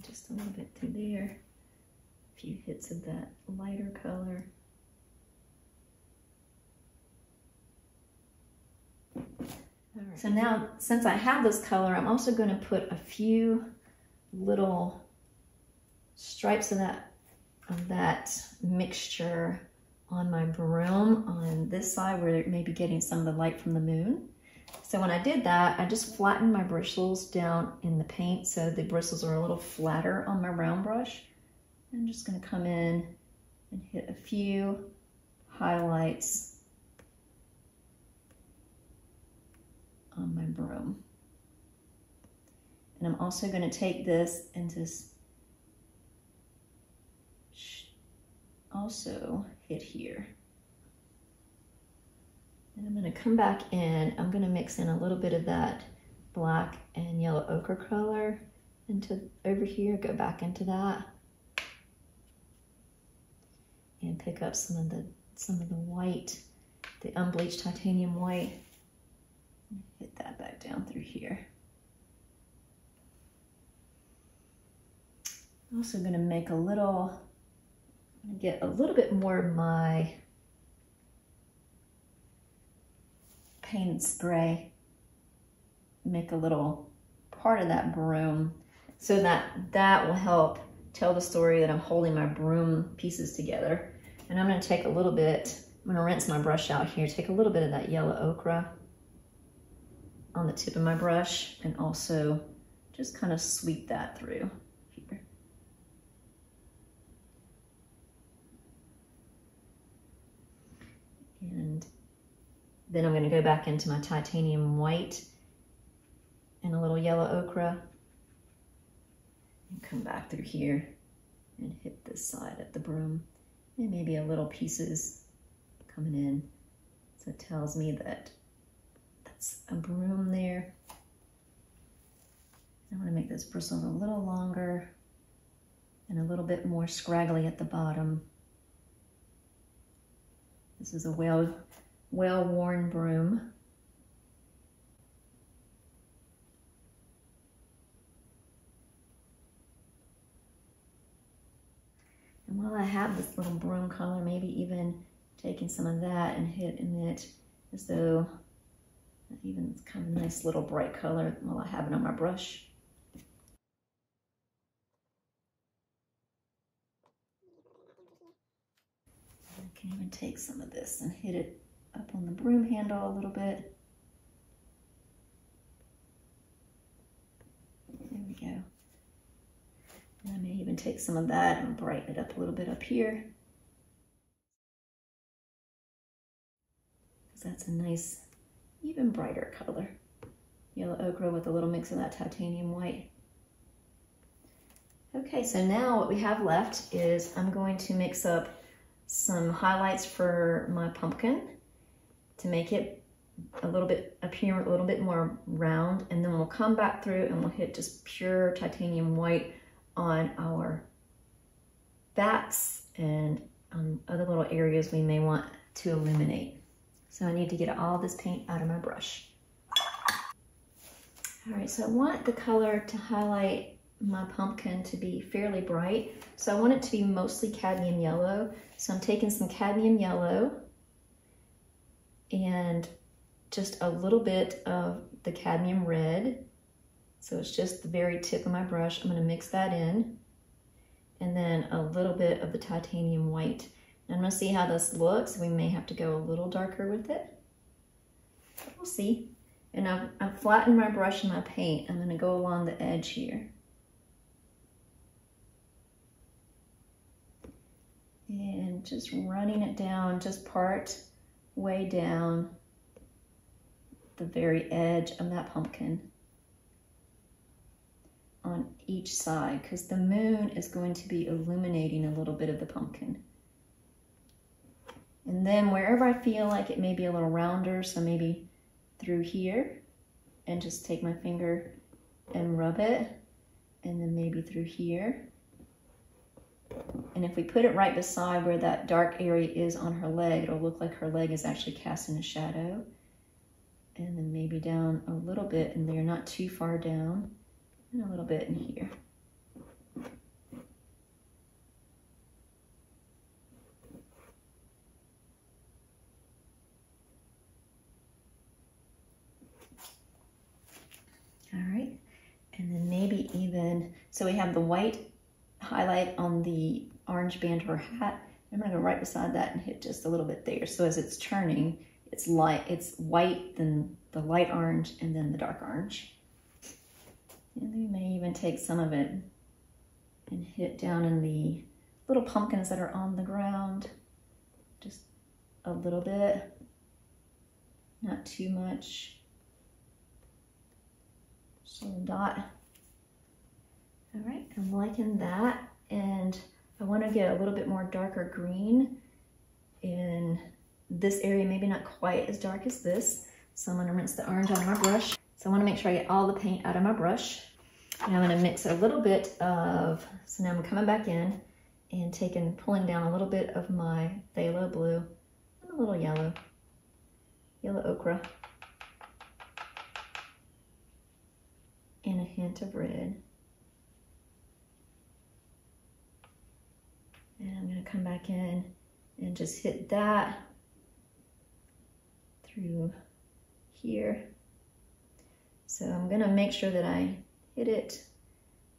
Just a little bit through there, a few hits of that lighter color. Right. So now, since I have this color, I'm also going to put a few little stripes of that mixture on my broom on this side where it may be getting some of the light from the moon. So when I did that, I just flattened my bristles down in the paint so the bristles are a little flatter on my round brush. I'm just going to come in and hit a few highlights on my broom. And I'm also going to take this and just also hit here. And I'm going to come back in. I'm going to mix in a little bit of that black and yellow ochre color into over here, go back into that, and pick up some of the white, the unbleached titanium white. Hit that back down through here. I'm also going to make get a little bit more of my Payne spray, make a little part of that broom so that will help tell the story that I'm holding my broom pieces together. And I'm going to take a little bit, I'm going to rinse my brush out here, take a little bit of that yellow ochre on the tip of my brush and also just kind of sweep that through here. And then I'm going to go back into my titanium white and a little yellow ochre and come back through here and hit this side of the broom. And maybe a little pieces coming in. So it tells me that that's a broom there. I want to make those bristles a little longer and a little bit more scraggly at the bottom. This is a well-worn broom. And while I have this little broom color, maybe even taking some of that and hitting it as though even it's kind of a nice little bright color while I have it on my brush. I can even take some of this and hit it up on the broom handle a little bit. There we go. And I may even take some of that and brighten it up a little bit up here. Because that's a nice, even brighter color. Yellow ochre with a little mix of that titanium white. Okay, so now what we have left is I'm going to mix up some highlights for my pumpkin to make it a little bit appear a little bit more round, and then we'll come back through and we'll hit just pure titanium white on our backs and other little areas we may want to illuminate. So I need to get all this paint out of my brush. All right, so I want the color to highlight my pumpkin to be fairly bright. So I want it to be mostly cadmium yellow. So I'm taking some cadmium yellow and just a little bit of the cadmium red. So it's just the very tip of my brush. I'm going to mix that in. And then a little bit of the titanium white. And I'm going to see how this looks. We may have to go a little darker with it. We'll see. And I've flattened my brush and my paint. I'm going to go along the edge here. And just running it down, just part way down the very edge of that pumpkin on each side, because the moon is going to be illuminating a little bit of the pumpkin. And then wherever I feel like it may be a little rounder, so maybe through here, and just take my finger and rub it, and then maybe through here. And if we put it right beside where that dark area is on her leg, it'll look like her leg is actually casting a shadow. And then maybe down a little bit in there, not too far down, and a little bit in here. even. So we have the white highlight on the orange band of her hat. I'm gonna go right beside that and hit just a little bit there. So as it's turning, it's white, then the light orange, and then the dark orange. And we may even take some of it and hit down in the little pumpkins that are on the ground. Just a little bit, not too much. Just a little dot. All right, I'm liking that. And I want to get a little bit more darker green in this area, maybe not quite as dark as this. So I'm going to rinse the orange out of my brush. So I want to make sure I get all the paint out of my brush. And I'm going to mix a little bit of, so now I'm coming back in and pulling down a little bit of my Pthalo Blue and a little yellow ochre, and a hint of red. And I'm going to come back in and just hit that through here. So I'm going to make sure that I hit it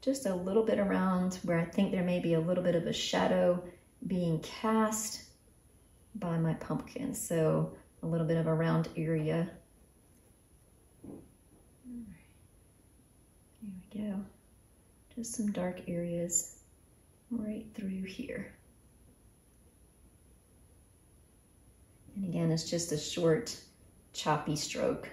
just a little bit around where I think there may be a little bit of a shadow being cast by my pumpkin. So a little bit of a round area. Here we go. Just some dark areas right through here. And again, it's just a short, choppy stroke.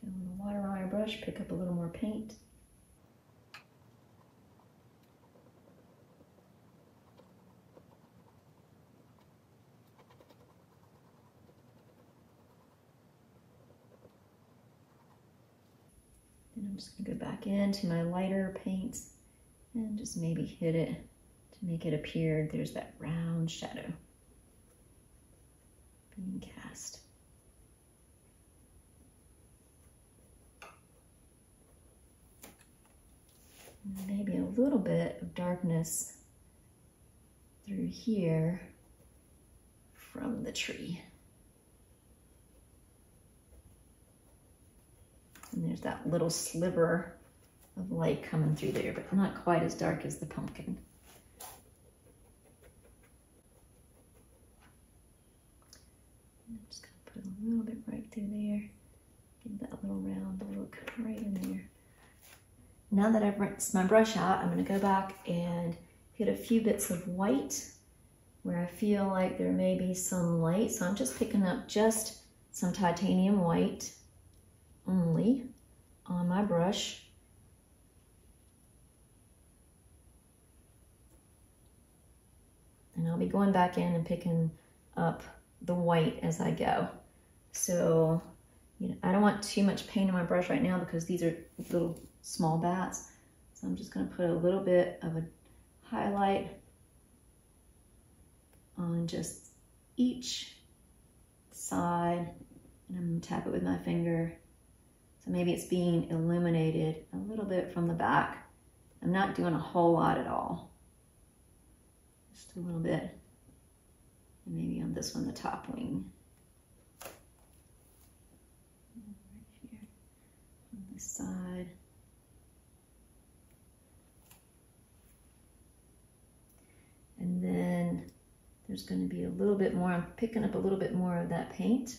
Get a little water on our brush, pick up a little more paint. And I'm just gonna go back into my lighter paints and just maybe hit it to make it appear there's that round shadow being cast. And maybe a little bit of darkness through here from the tree. And there's that little sliver of light coming through there, but not quite as dark as the pumpkin. I'm just gonna put a little bit right through there. Give that little round look right in there. Now that I've rinsed my brush out, I'm gonna go back and hit a few bits of white where I feel like there may be some light. So I'm just picking up just some titanium white only on my brush. And I'll be going back in and picking up the white as I go. So, I don't want too much paint on my brush right now because these are little small bats. So I'm just gonna put a little bit of a highlight on just each side, and I'm gonna tap it with my finger. So maybe it's being illuminated a little bit from the back. I'm not doing a whole lot at all. Just a little bit. And maybe on this one, the top wing. Right here on this side. And then there's going to be a little bit more, I'm picking up a little bit more of that paint,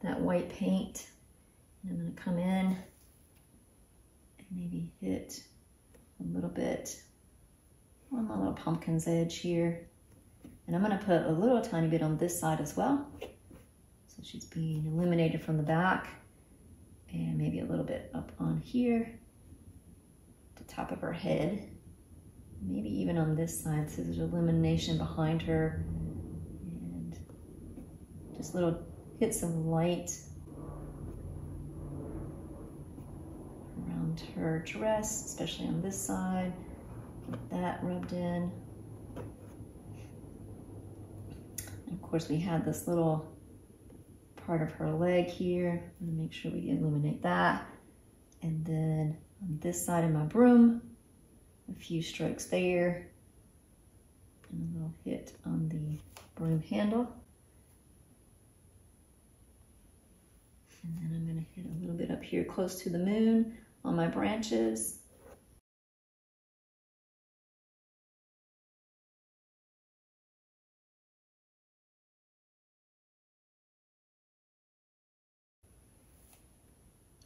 that white paint. And I'm going to come in and maybe hit a little bit on my little pumpkin's edge here. And I'm going to put a little tiny bit on this side as well. So she's being illuminated from the back, and maybe a little bit up on here, the top of her head. Maybe even on this side, so there's illumination behind her. And just little hits of light around her dress, especially on this side. Get that rubbed in. And of course, we had this little part of her leg here. I'm gonna make sure we illuminate that. And then on this side of my broom, a few strokes there, and a little hit on the broom handle. And then I'm going to hit a little bit up here close to the moon on my branches.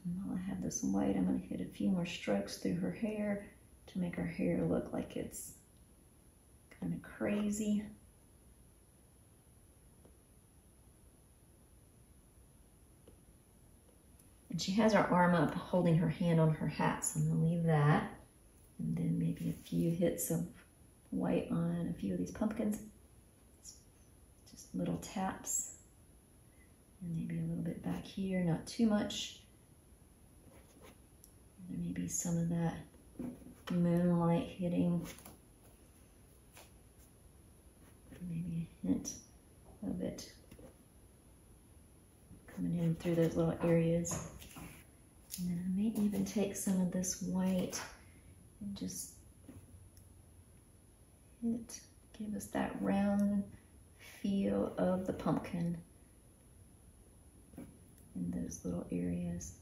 And while I have this white, I'm going to hit a few more strokes through her hair to make her hair look like it's kind of crazy. And she has her arm up holding her hand on her hat, so I'm going to leave that. And then maybe a few hits of white on a few of these pumpkins. Just little taps. And maybe a little bit back here, not too much. And there may be some of that moonlight hitting. Maybe a hint of it coming in through those little areas. And then I may even take some of this white and just give us that round feel of the pumpkin in those little areas.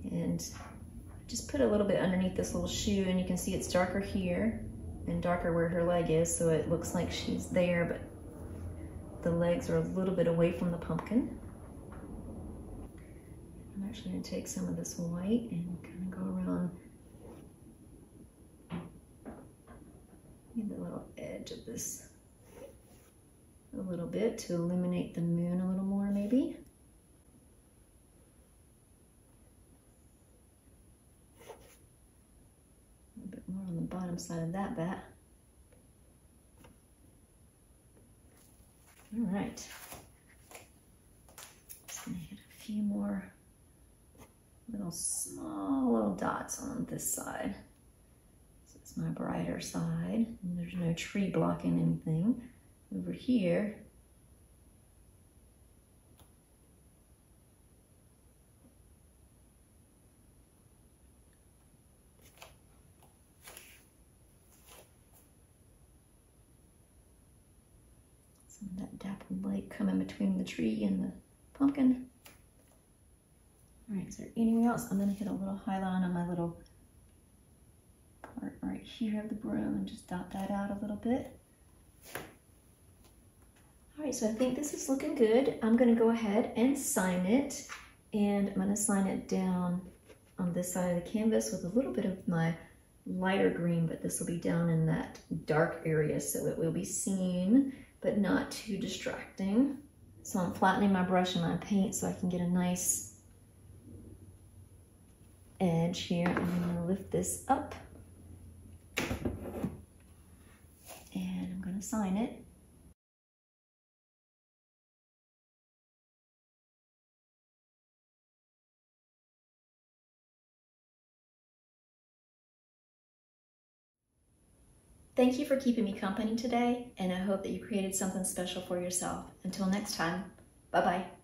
And just put a little bit underneath this little shoe, and you can see it's darker here and darker where her leg is, so it looks like she's there, but the legs are a little bit away from the pumpkin. I'm actually going to take some of this white and kind of go around the little edge of this a little bit to illuminate the moon a little more, maybe. A little bit more on the bottom side of that bat. All right. Just going to hit a few more small little dots on this side. So it's my brighter side, and there's no tree blocking anything. Over here, some of that dappled light coming between the tree and the pumpkin. All right, is there anywhere else? I'm gonna hit a little highlight on my little part right here of the broom and just dot that out a little bit. All right, so I think this is looking good. I'm gonna go ahead and sign it, and I'm gonna sign it down on this side of the canvas with a little bit of my lighter green, but this will be down in that dark area so it will be seen, but not too distracting. So I'm flattening my brush and my paint so I can get a nice edge here. I'm gonna lift this up and I'm gonna sign it. Thank you for keeping me company today, and I hope that you created something special for yourself. Until next time, bye-bye.